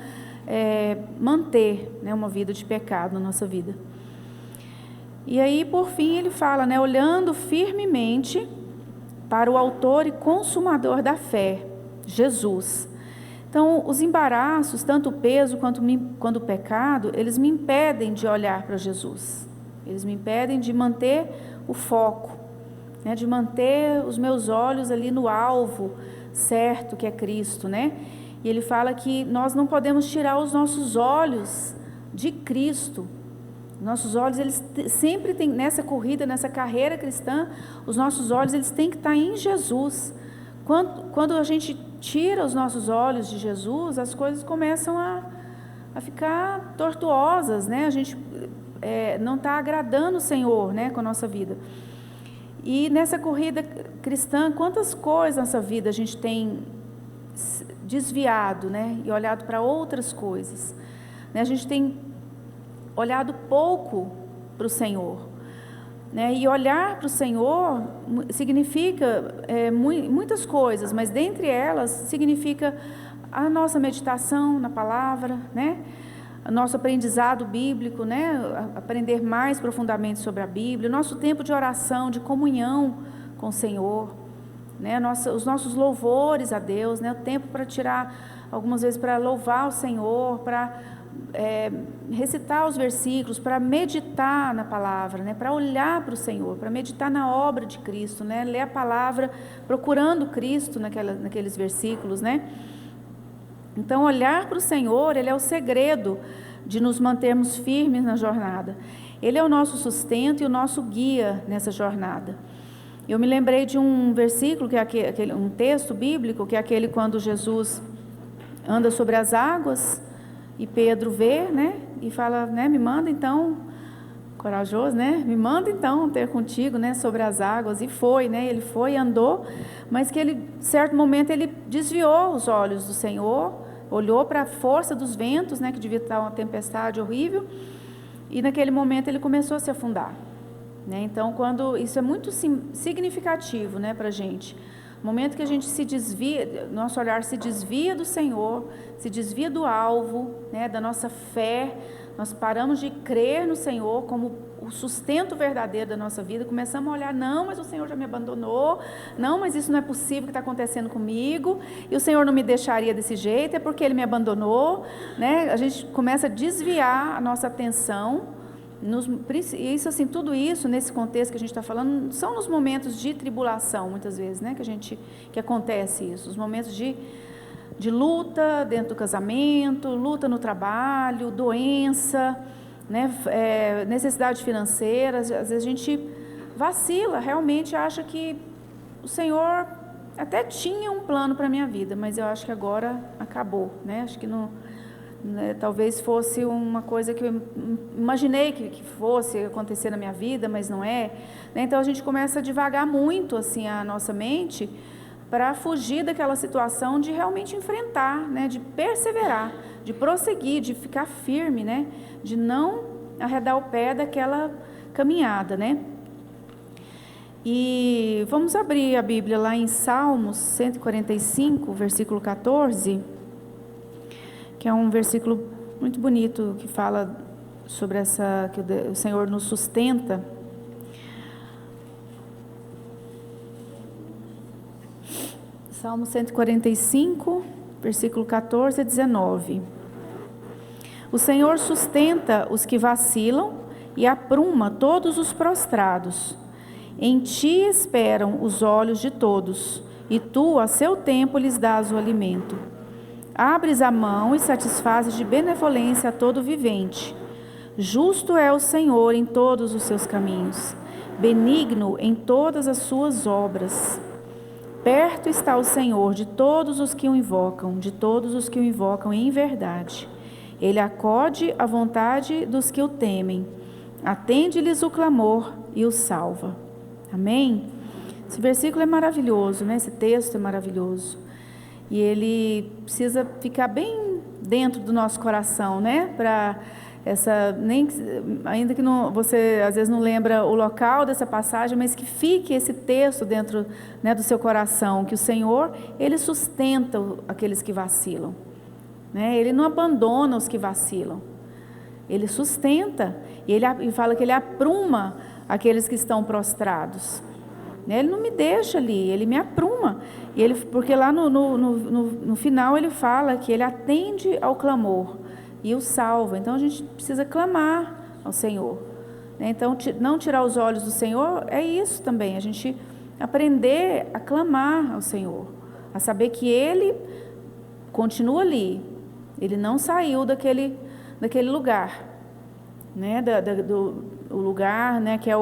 manter, né, uma vida de pecado na nossa vida. E aí, por fim, ele fala, né, olhando firmemente para o autor e consumador da fé, Jesus. Então, os embaraços, tanto o peso quanto o pecado, eles me impedem de olhar para Jesus. Eles me impedem de manter o foco, né? De manter os meus olhos ali no alvo certo, que é Cristo, né? E ele fala que nós não podemos tirar os nossos olhos de Cristo. Nossos olhos, eles sempre têm, nessa corrida, nessa carreira cristã, os nossos olhos, eles têm que estar em Jesus. Quando a gente tira os nossos olhos de Jesus, as coisas começam a ficar tortuosas, né? A gente não está agradando o Senhor, né, com a nossa vida. E nessa corrida cristã, quantas coisas nessa vida a gente tem desviado, né, e olhado para outras coisas, né? A gente tem olhado pouco para o Senhor, né? E olhar para o Senhor significa muitas coisas, mas dentre elas significa a nossa meditação na palavra, né? O nosso aprendizado bíblico, né? Aprender mais profundamente sobre a Bíblia, o nosso tempo de oração, de comunhão com o Senhor, né? Os nossos louvores a Deus, né? O tempo para tirar, algumas vezes, para louvar o Senhor, para recitar os versículos, para meditar na palavra, né? Para olhar para o Senhor, para meditar na obra de Cristo, né? Ler a palavra procurando Cristo naqueles versículos, né? Então, olhar para o Senhor, Ele é o segredo de nos mantermos firmes na jornada. Ele é o nosso sustento e o nosso guia nessa jornada. Eu me lembrei de um versículo, que é um texto bíblico, que é aquele quando Jesus anda sobre as águas e Pedro vê, né? E fala, né? Me manda então, corajoso, né? Me manda então ter contigo, né? Sobre as águas. E foi, né? Ele foi e andou, mas que ele, certo momento, ele desviou os olhos do Senhor, olhou para a força dos ventos, né? Que devia estar uma tempestade horrível, e naquele momento ele começou a se afundar, né? Então, isso é muito significativo, né, para a gente. No momento que a gente se desvia, nosso olhar se desvia do Senhor, se desvia do alvo, né, da nossa fé, nós paramos de crer no Senhor como o sustento verdadeiro da nossa vida, começamos a olhar, não, mas o Senhor já me abandonou, não, mas isso não é possível que está acontecendo comigo, e o Senhor não me deixaria desse jeito, é porque Ele me abandonou, né? A gente começa a desviar a nossa atenção, isso, assim, tudo isso, nesse contexto que a gente está falando, são nos momentos de tribulação, muitas vezes, né, que acontece isso, os momentos de luta dentro do casamento, luta no trabalho, doença, né, necessidade financeira. Às vezes a gente vacila, realmente acha que o Senhor até tinha um plano para a minha vida, mas eu acho que agora acabou, né? Acho que não, né, talvez fosse uma coisa que eu imaginei que fosse acontecer na minha vida, mas não é, né? Então a gente começa a divagar muito assim a nossa mente para fugir daquela situação, de realmente enfrentar, né? De perseverar, de prosseguir, de ficar firme, né? De não arredar o pé daquela caminhada, né? E vamos abrir a Bíblia lá em Salmos 145, versículo 14, que é um versículo muito bonito, que fala sobre que o Senhor nos sustenta. Salmo 145, versículo 14 a 19. O Senhor sustenta os que vacilam e apruma todos os prostrados. Em ti esperam os olhos de todos, e tu, a seu tempo, lhes dás o alimento. Abres a mão e satisfazes de benevolência a todo vivente. Justo é o Senhor em todos os seus caminhos, benigno em todas as suas obras. Perto está o Senhor de todos os que o invocam, em verdade. Ele acode à vontade dos que o temem, atende-lhes o clamor e os salva. Amém? Esse versículo é maravilhoso, né? Esse texto é maravilhoso. E ele precisa ficar bem dentro do nosso coração, né? Ainda que você às vezes não lembra o local dessa passagem, mas que fique esse texto dentro, né, do seu coração, que o Senhor, Ele sustenta aqueles que vacilam, né? Ele não abandona os que vacilam, Ele sustenta, e Ele fala que Ele apruma aqueles que estão prostrados. né? Ele não me deixa ali, ele me apruma. E ele, porque lá no final ele fala que ele atende ao clamor e o salva. Então a gente precisa clamar ao Senhor, né? Então não tirar os olhos do Senhor é isso também, a gente aprender a clamar ao Senhor, a saber que Ele continua ali, Ele não saiu daquele lugar, né? Do lugar, né? Que é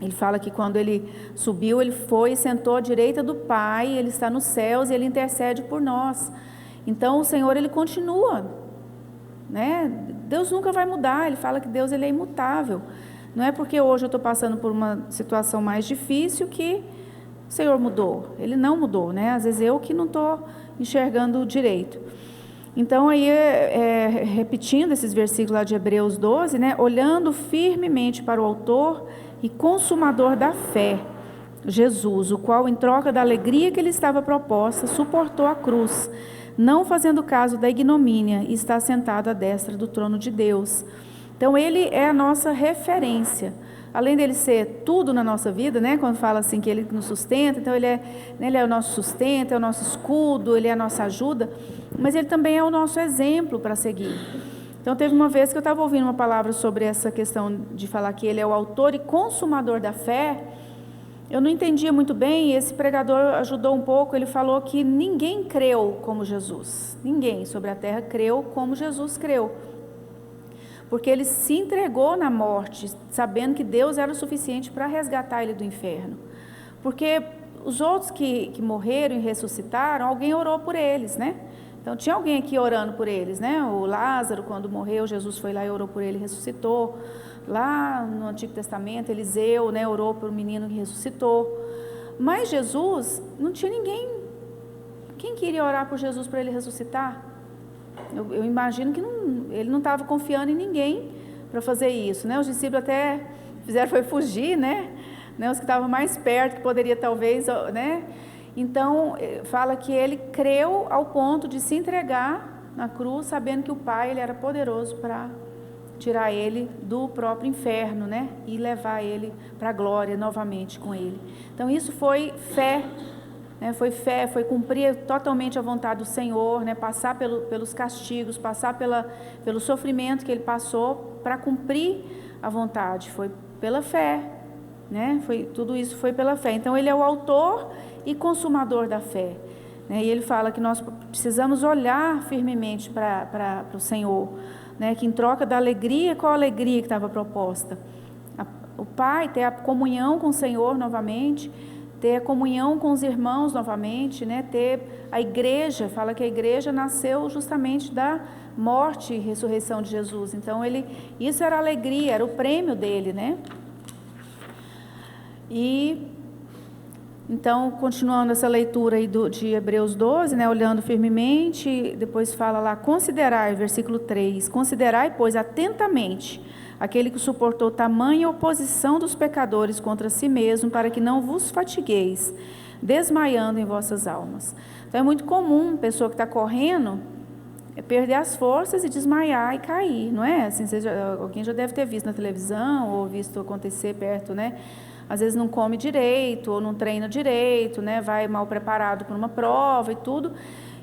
ele fala que quando ele subiu, ele foi e sentou à direita do Pai, ele está nos céus e ele intercede por nós. Então o Senhor, ele continua, né? Deus nunca vai mudar. Ele fala que Deus, ele é imutável. Não é porque hoje eu estou passando por uma situação mais difícil que o Senhor mudou. Ele não mudou, né? Às vezes eu que não estou enxergando direito. Então aí, repetindo esses versículos lá de Hebreus 12, né? Olhando firmemente para o autor e consumador da fé, Jesus, o qual, em troca da alegria que lhe estava proposta, suportou a cruz, não fazendo caso da ignomínia, e está sentado à destra do trono de Deus. Então ele é a nossa referência, além dele ser tudo na nossa vida, né? Quando fala assim que ele nos sustenta, então ele é o nosso sustento, é o nosso escudo, ele é a nossa ajuda, mas ele também é o nosso exemplo para seguir. Então teve uma vez que eu estava ouvindo uma palavra sobre essa questão de falar que ele é o autor e consumador da fé. Eu não entendia muito bem, e esse pregador ajudou um pouco. Ele falou que ninguém creu como Jesus, ninguém sobre a terra creu como Jesus creu, porque ele se entregou na morte, sabendo que Deus era o suficiente para resgatar ele do inferno. Porque os outros que morreram e ressuscitaram, alguém orou por eles, né? Então tinha alguém aqui orando por eles, né? O Lázaro, quando morreu, Jesus foi lá e orou por ele, ressuscitou. Lá no Antigo Testamento, Eliseu, né, orou por um menino que ressuscitou. Mas Jesus, não tinha ninguém. Quem queria orar por Jesus para ele ressuscitar? Eu imagino que ele não estava confiando em ninguém para fazer isso, né? Os discípulos até fizeram foi fugir, né? Os que estavam mais perto, que poderia talvez, né? Então, fala que ele creu ao ponto de se entregar na cruz, sabendo que o Pai, ele era poderoso para tirar ele do próprio inferno, né? E levar ele para a glória novamente com ele. Então, isso foi fé, né? Foi fé, foi cumprir totalmente a vontade do Senhor, né? Passar pelos castigos, passar pelo sofrimento que ele passou para cumprir a vontade. Foi pela fé, né? Tudo isso foi pela fé. Então, ele é o autor e consumador da fé, né? E ele fala que nós precisamos olhar firmemente para o Senhor, né? Que em troca da alegria, qual a alegria que estava proposta? O Pai, ter a comunhão com o Senhor novamente, ter a comunhão com os irmãos novamente, né? Ter a igreja, fala que a igreja nasceu justamente da morte e ressurreição de Jesus. Então isso era a alegria, era o prêmio dele, né? Então, continuando essa leitura aí de Hebreus 12, né, olhando firmemente, depois fala lá, considerai, versículo 3, considerai, pois, atentamente, aquele que suportou tamanha oposição dos pecadores contra si mesmo, para que não vos fatigueis, desmaiando em vossas almas. Então, é muito comum, pessoa que está correndo, perder as forças e desmaiar e cair, não é? Assim, alguém já deve ter visto na televisão, ou visto acontecer perto, né? Às vezes não come direito, ou não treina direito, né? Vai mal preparado para uma prova e tudo,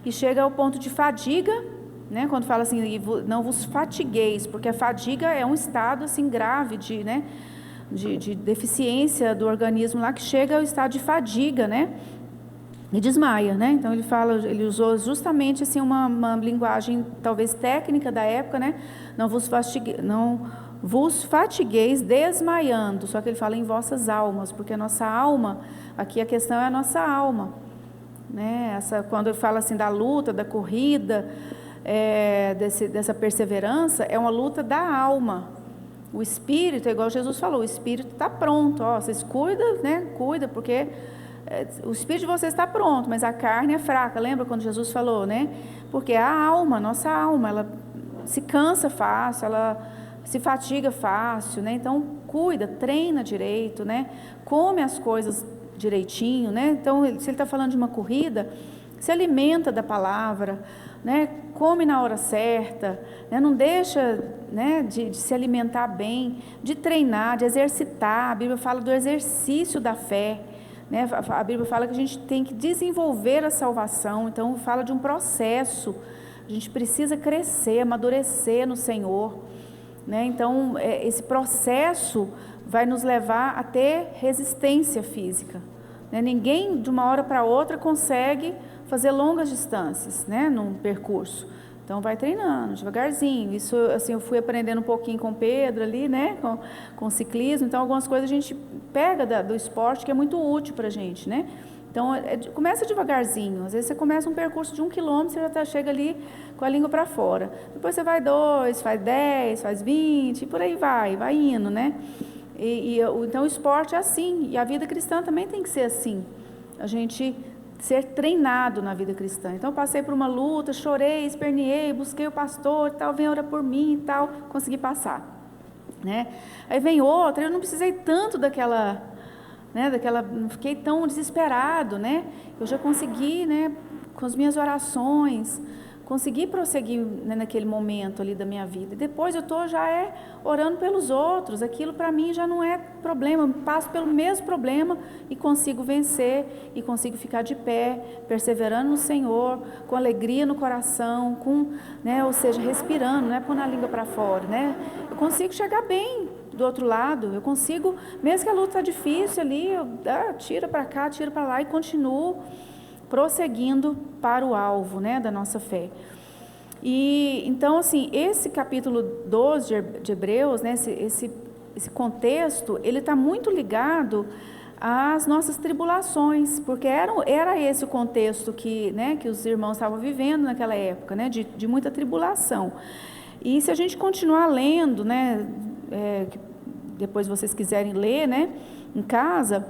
e chega ao ponto de fadiga, né? Quando fala assim, não vos fatigueis, porque a fadiga é um estado assim grave de deficiência do organismo lá, que chega ao estado de fadiga, né? E desmaia, né? Então ele usou justamente assim uma linguagem talvez técnica da época, né? Não vos fatigueis desmaiando, só que ele fala em vossas almas, porque a nossa alma, aqui a questão é a nossa alma, né? Quando ele fala assim da luta, da corrida, dessa perseverança, é uma luta da alma. O espírito, é igual Jesus falou, o espírito está pronto, vocês cuidam, né? Cuida, porque o espírito de vocês está pronto, mas a carne é fraca. Lembra quando Jesus falou, né? Porque a alma, nossa alma, ela se cansa fácil, ela se fatiga fácil, né? Então, cuida, treina direito, né? Come as coisas direitinho, né? Então, se ele está falando de uma corrida, se alimenta da palavra, né? Come na hora certa, né? Não deixa, né, de se alimentar bem, de treinar, de exercitar. A Bíblia fala do exercício da fé, né? A Bíblia fala que a gente tem que desenvolver a salvação, então fala de um processo, a gente precisa crescer, amadurecer no Senhor, né? Então esse processo vai nos levar a ter resistência física, né? Ninguém de uma hora para outra consegue fazer longas distâncias, né, num percurso. Então vai treinando devagarzinho. Isso assim eu fui aprendendo um pouquinho com o Pedro ali, né, com o ciclismo. Então algumas coisas a gente pega do esporte que é muito útil para a gente, né. Então começa devagarzinho. Às vezes você começa um percurso de 1 quilômetro, você já chega ali com a língua para fora. Depois você vai 2, faz 10, faz 20, e por aí vai indo, né. Então o esporte é assim, e a vida cristã também tem que ser assim. A gente ser treinado na vida cristã. Então eu passei por uma luta, chorei, esperneei, busquei o pastor, tal, vem orar por mim e tal, consegui passar, né? Aí vem outra, eu não precisei tanto daquela, né, não fiquei tão desesperado, né? Eu já consegui, né, com as minhas orações, consegui prosseguir, né, naquele momento ali da minha vida. E depois eu estou já orando pelos outros. Aquilo para mim já não é problema. Eu passo pelo mesmo problema e consigo vencer e consigo ficar de pé, perseverando no Senhor, com alegria no coração, né, ou seja, respirando, não é pondo a língua para fora, né? Eu consigo chegar bem do outro lado. Eu consigo, mesmo que a luta está difícil ali, eu tiro para cá, tiro para lá e continuo prosseguindo para o alvo, né, da nossa fé. E então, assim, esse capítulo 12 de Hebreus, né, esse contexto, ele está muito ligado às nossas tribulações, porque era esse o contexto que, né, que os irmãos estavam vivendo naquela época, né, de muita tribulação. E se a gente continuar lendo, né, depois vocês quiserem ler, né, em casa,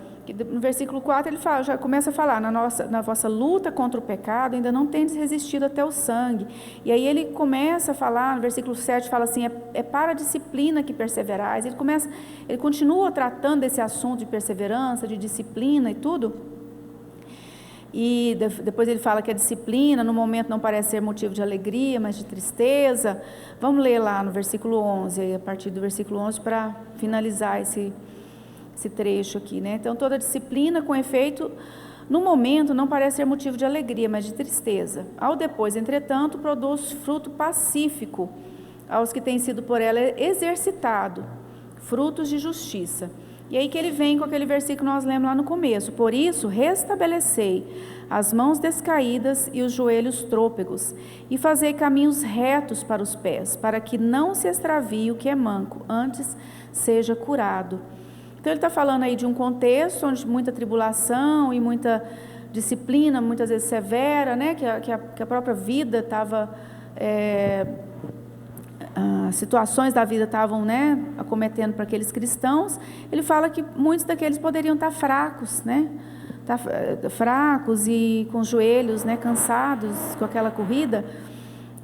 no versículo 4 ele fala, já começa a falar, na vossa luta contra o pecado, ainda não tendes resistido até o sangue. E aí ele começa a falar, no versículo 7 fala assim, é para a disciplina que perseverais. Ele continua tratando desse assunto de perseverança, de disciplina e tudo. E depois ele fala que a disciplina no momento não parece ser motivo de alegria, mas de tristeza. Vamos ler lá no versículo 11, a partir do versículo 11, para finalizar esse trecho aqui, né? Então, toda disciplina, com efeito, no momento não parece ser motivo de alegria, mas de tristeza. Ao depois, entretanto, produz fruto pacífico aos que têm sido por ela exercitado, frutos de justiça. E aí que ele vem com aquele versículo que nós lemos lá no começo. Por isso, restabelecei as mãos descaídas e os joelhos trôpegos, e fazei caminhos retos para os pés, para que não se extravie o que é manco, antes seja curado. Então ele está falando aí de um contexto onde muita tribulação e muita disciplina, muitas vezes severa, né? Que a própria vida estava, situações da vida estavam, né, acometendo para aqueles cristãos. Ele fala que muitos daqueles poderiam estar fracos, né? Fracos e com os joelhos, né, cansados com aquela corrida.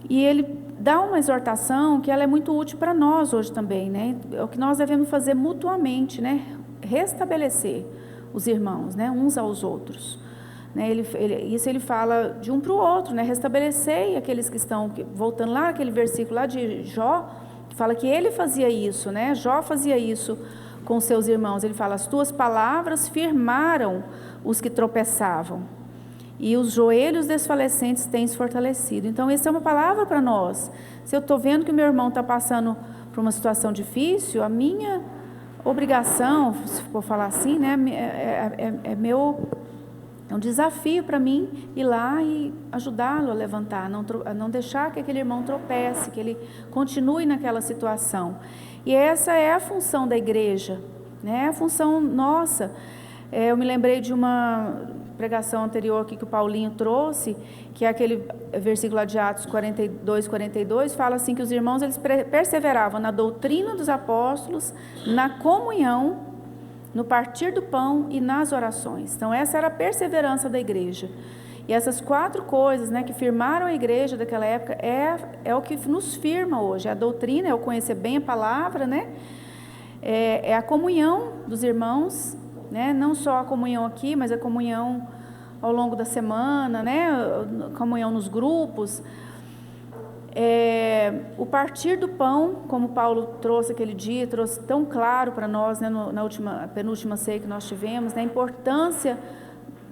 E ele dá uma exortação que ela é muito útil para nós hoje também, né? É o que nós devemos fazer mutuamente, né? Restabelecer os irmãos, né? Uns aos outros, né? Isso ele fala de um para o outro, né? Restabelecer aqueles que estão, voltando lá aquele versículo lá de Jó, que fala que ele fazia isso, né? Jó fazia isso com seus irmãos. Ele fala, as tuas palavras firmaram os que tropeçavam, e os joelhos desfalecentes tens fortalecido. Então, essa é uma palavra para nós. Se eu estou vendo que o meu irmão está passando por uma situação difícil, a minha obrigação, se for falar assim, né, é um desafio para mim ir lá e ajudá-lo a levantar, não deixar que aquele irmão tropece, que ele continue naquela situação. E essa é a função da igreja, né, a função nossa. Eu me lembrei de uma pregação anterior aqui que o Paulinho trouxe, que é aquele versículo lá de Atos 42, fala assim que os irmãos eles perseveravam na doutrina dos apóstolos, na comunhão, no partir do pão e nas orações. Então essa era a perseverança da igreja. E essas 4 coisas, né, que firmaram a igreja daquela época é o que nos firma hoje. A doutrina é o conhecer bem a palavra, né? É a comunhão dos irmãos, né? Não só a comunhão aqui, mas a comunhão ao longo da semana, né? A comunhão nos grupos. O partir do pão, como Paulo trouxe aquele dia, trouxe tão claro para nós, né, na penúltima ceia que nós tivemos, né, a importância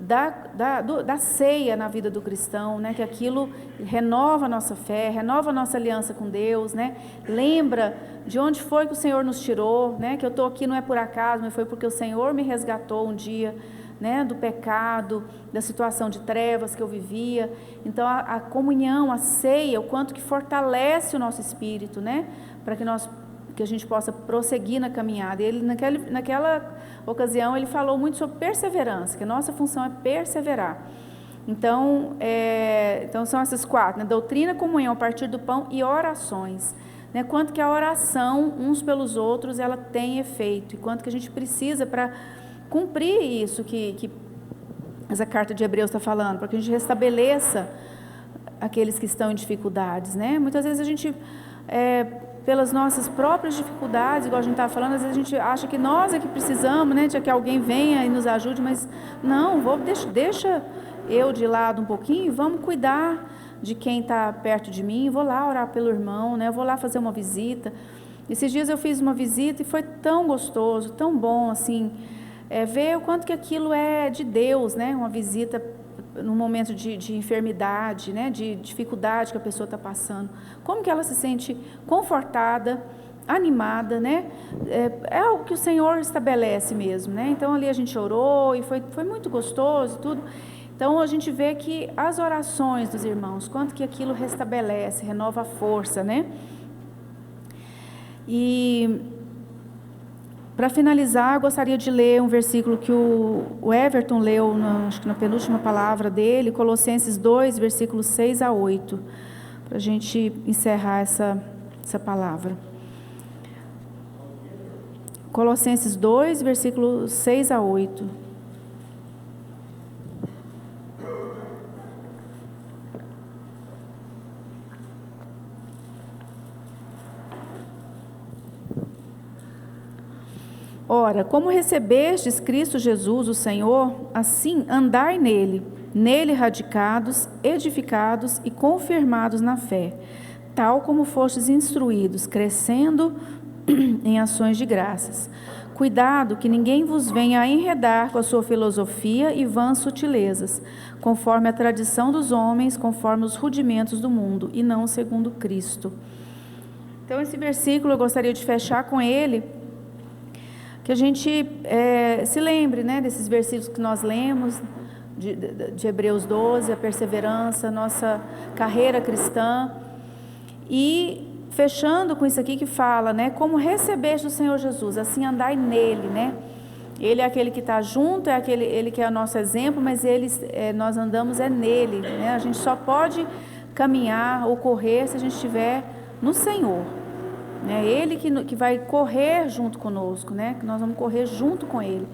da ceia na vida do cristão, né, que aquilo renova a nossa fé, renova a nossa aliança com Deus, né, lembra de onde foi que o Senhor nos tirou, né, que eu estou aqui não é por acaso, mas foi porque o Senhor me resgatou um dia, né, do pecado, da situação de trevas que eu vivia. Então a comunhão, a ceia, o quanto que fortalece o nosso espírito, né, para que a gente possa prosseguir na caminhada. Ele naquela ocasião ele falou muito sobre perseverança, que a nossa função é perseverar. Então são essas 4, né, doutrina, comunhão, a partir do pão e orações, né, quanto que a oração uns pelos outros ela tem efeito e quanto que a gente precisa para cumprir isso que essa carta de Hebreus está falando, para que a gente restabeleça aqueles que estão em dificuldades, né? Muitas vezes a gente, pelas nossas próprias dificuldades, igual a gente estava falando, às vezes a gente acha que nós é que precisamos, né, de que alguém venha e nos ajude, mas não, deixa eu de lado um pouquinho e vamos cuidar de quem está perto de mim, vou lá orar pelo irmão, né? Vou lá fazer uma visita. Esses dias eu fiz uma visita e foi tão gostoso, tão bom, assim, ver o quanto que aquilo é de Deus, né? Uma visita num momento de enfermidade, né? De dificuldade que a pessoa está passando. Como que ela se sente confortada, animada, né? É algo que o Senhor estabelece mesmo, né? Então ali a gente orou e foi muito gostoso tudo. Então a gente vê que as orações dos irmãos, quanto que aquilo restabelece, renova a força, né? E para finalizar, eu gostaria de ler um versículo que o Everton leu, acho que na penúltima palavra dele, Colossenses 2, versículos 6 a 8, para a gente encerrar essa palavra. Colossenses 2, versículos 6 a 8. Ora, como recebestes Cristo Jesus, o Senhor, assim andai nele radicados, edificados e confirmados na fé, tal como fostes instruídos, crescendo em ações de graças. Cuidado que ninguém vos venha a enredar com a sua filosofia e vãs sutilezas, conforme a tradição dos homens, conforme os rudimentos do mundo, e não segundo Cristo. Então, esse versículo eu gostaria de fechar com ele, que a gente se lembre, né, desses versículos que nós lemos, de Hebreus 12, a perseverança, nossa carreira cristã, e fechando com isso aqui que fala, né, como recebeste do Senhor Jesus, assim andai nele, né, ele é aquele que está junto, ele que é o nosso exemplo, mas nós andamos nele, né, a gente só pode caminhar ou correr se a gente estiver no Senhor. Ele que vai correr junto conosco, né? Que nós vamos correr junto com Ele.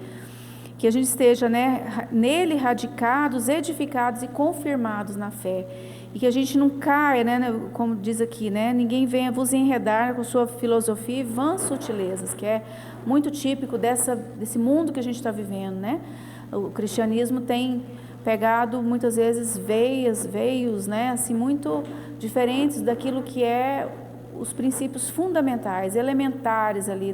Que a gente esteja, né, nele radicados, edificados e confirmados na fé. E que a gente não caia, né, como diz aqui, né? Ninguém venha vos enredar com sua filosofia e vãs sutilezas, que é muito típico desse mundo que a gente está vivendo, né? O cristianismo tem pegado muitas vezes veios, né? Assim, muito diferentes daquilo que é os princípios fundamentais, elementares ali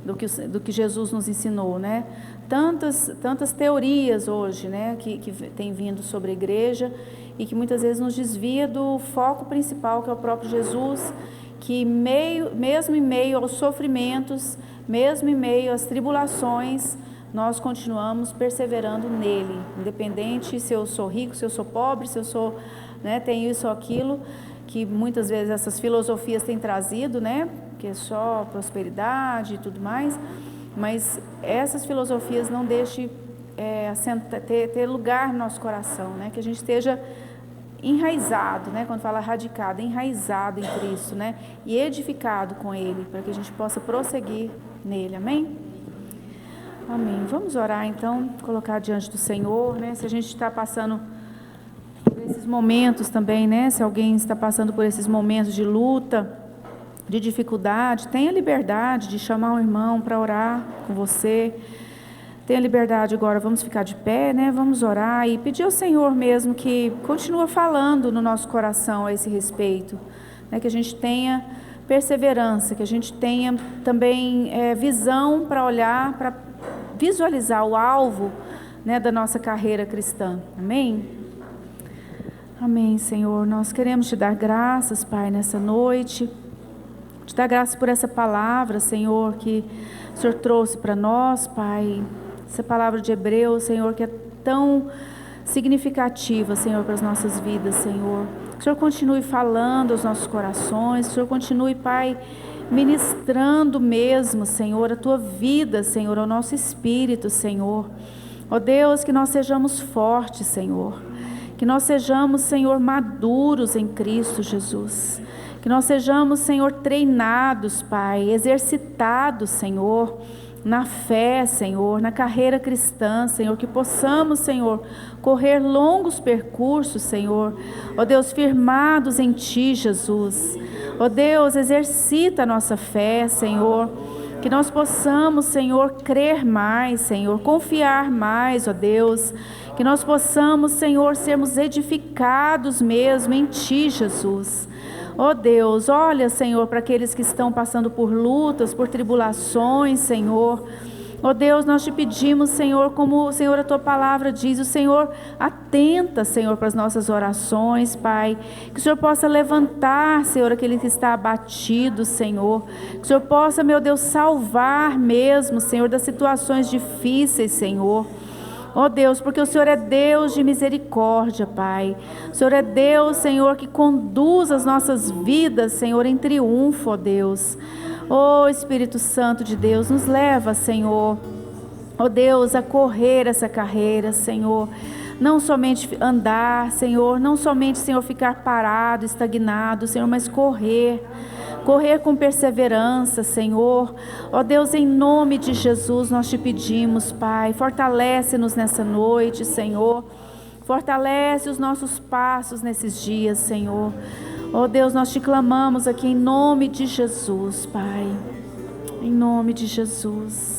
do que Jesus nos ensinou, né? Tantas teorias hoje, né, que tem vindo sobre a igreja e que muitas vezes nos desvia do foco principal, que é o próprio Jesus, que mesmo em meio aos sofrimentos, mesmo em meio às tribulações, nós continuamos perseverando nele, independente se eu sou rico, se eu sou pobre, se eu sou, né, tenho isso ou aquilo, que muitas vezes essas filosofias têm trazido, né, que é só prosperidade e tudo mais, mas essas filosofias não deixem ter lugar no nosso coração, né, que a gente esteja enraizado, né, quando fala radicado, enraizado em Cristo, né, e edificado com Ele, para que a gente possa prosseguir nele, amém? Amém. Vamos orar então, colocar diante do Senhor, né, se a gente está passando por esses momentos também, né? Se alguém está passando por esses momentos de luta, de dificuldade, tenha liberdade de chamar um irmão para orar com você. Tenha liberdade agora, vamos ficar de pé, né? Vamos orar e pedir ao Senhor mesmo que continue falando no nosso coração a esse respeito. né, que a gente tenha perseverança, que a gente tenha também visão para olhar, para visualizar o alvo, né, da nossa carreira cristã. Amém? Amém, Senhor. Nós queremos te dar graças, Pai, nessa noite. Te dar graças por essa palavra, Senhor, que o Senhor trouxe para nós, Pai. Essa palavra de Hebreus, Senhor, que é tão significativa, Senhor, para as nossas vidas, Senhor. Que o Senhor continue falando aos nossos corações, que o Senhor continue, Pai, ministrando mesmo, Senhor, a Tua vida, Senhor, ao nosso espírito, Senhor. Ó Deus, que nós sejamos fortes, Senhor. Que nós sejamos, Senhor, maduros em Cristo Jesus. Que nós sejamos, Senhor, treinados, Pai, exercitados, Senhor, na fé, Senhor, na carreira cristã, Senhor, que possamos, Senhor, correr longos percursos, Senhor, ó Deus, firmados em Ti, Jesus. Ó Deus, exercita a nossa fé, Senhor, que nós possamos, Senhor, crer mais, Senhor, confiar mais, ó Deus, que nós possamos, Senhor, sermos edificados mesmo em Ti, Jesus. Ó Deus, olha, Senhor, para aqueles que estão passando por lutas, por tribulações, Senhor. Ó Deus, nós te pedimos, Senhor, como, Senhor, a Tua palavra diz, o Senhor atenta, Senhor, para as nossas orações, Pai. Que o Senhor possa levantar, Senhor, aquele que está abatido, Senhor. Que o Senhor possa, meu Deus, salvar mesmo, Senhor, das situações difíceis, Senhor. Ó Deus, porque o Senhor é Deus de misericórdia, Pai. O Senhor é Deus, Senhor, que conduz as nossas vidas, Senhor, em triunfo, ó Deus. Ó Espírito Santo de Deus, nos leva, Senhor, ó Deus, a correr essa carreira, Senhor. Não somente andar, Senhor, não somente, Senhor, ficar parado, estagnado, Senhor, mas correr com perseverança, Senhor. Ó Deus, em nome de Jesus, nós te pedimos, Pai, fortalece-nos nessa noite, Senhor. Fortalece os nossos passos nesses dias, Senhor. Ó Deus, nós te clamamos aqui em nome de Jesus, Pai. Em nome de Jesus.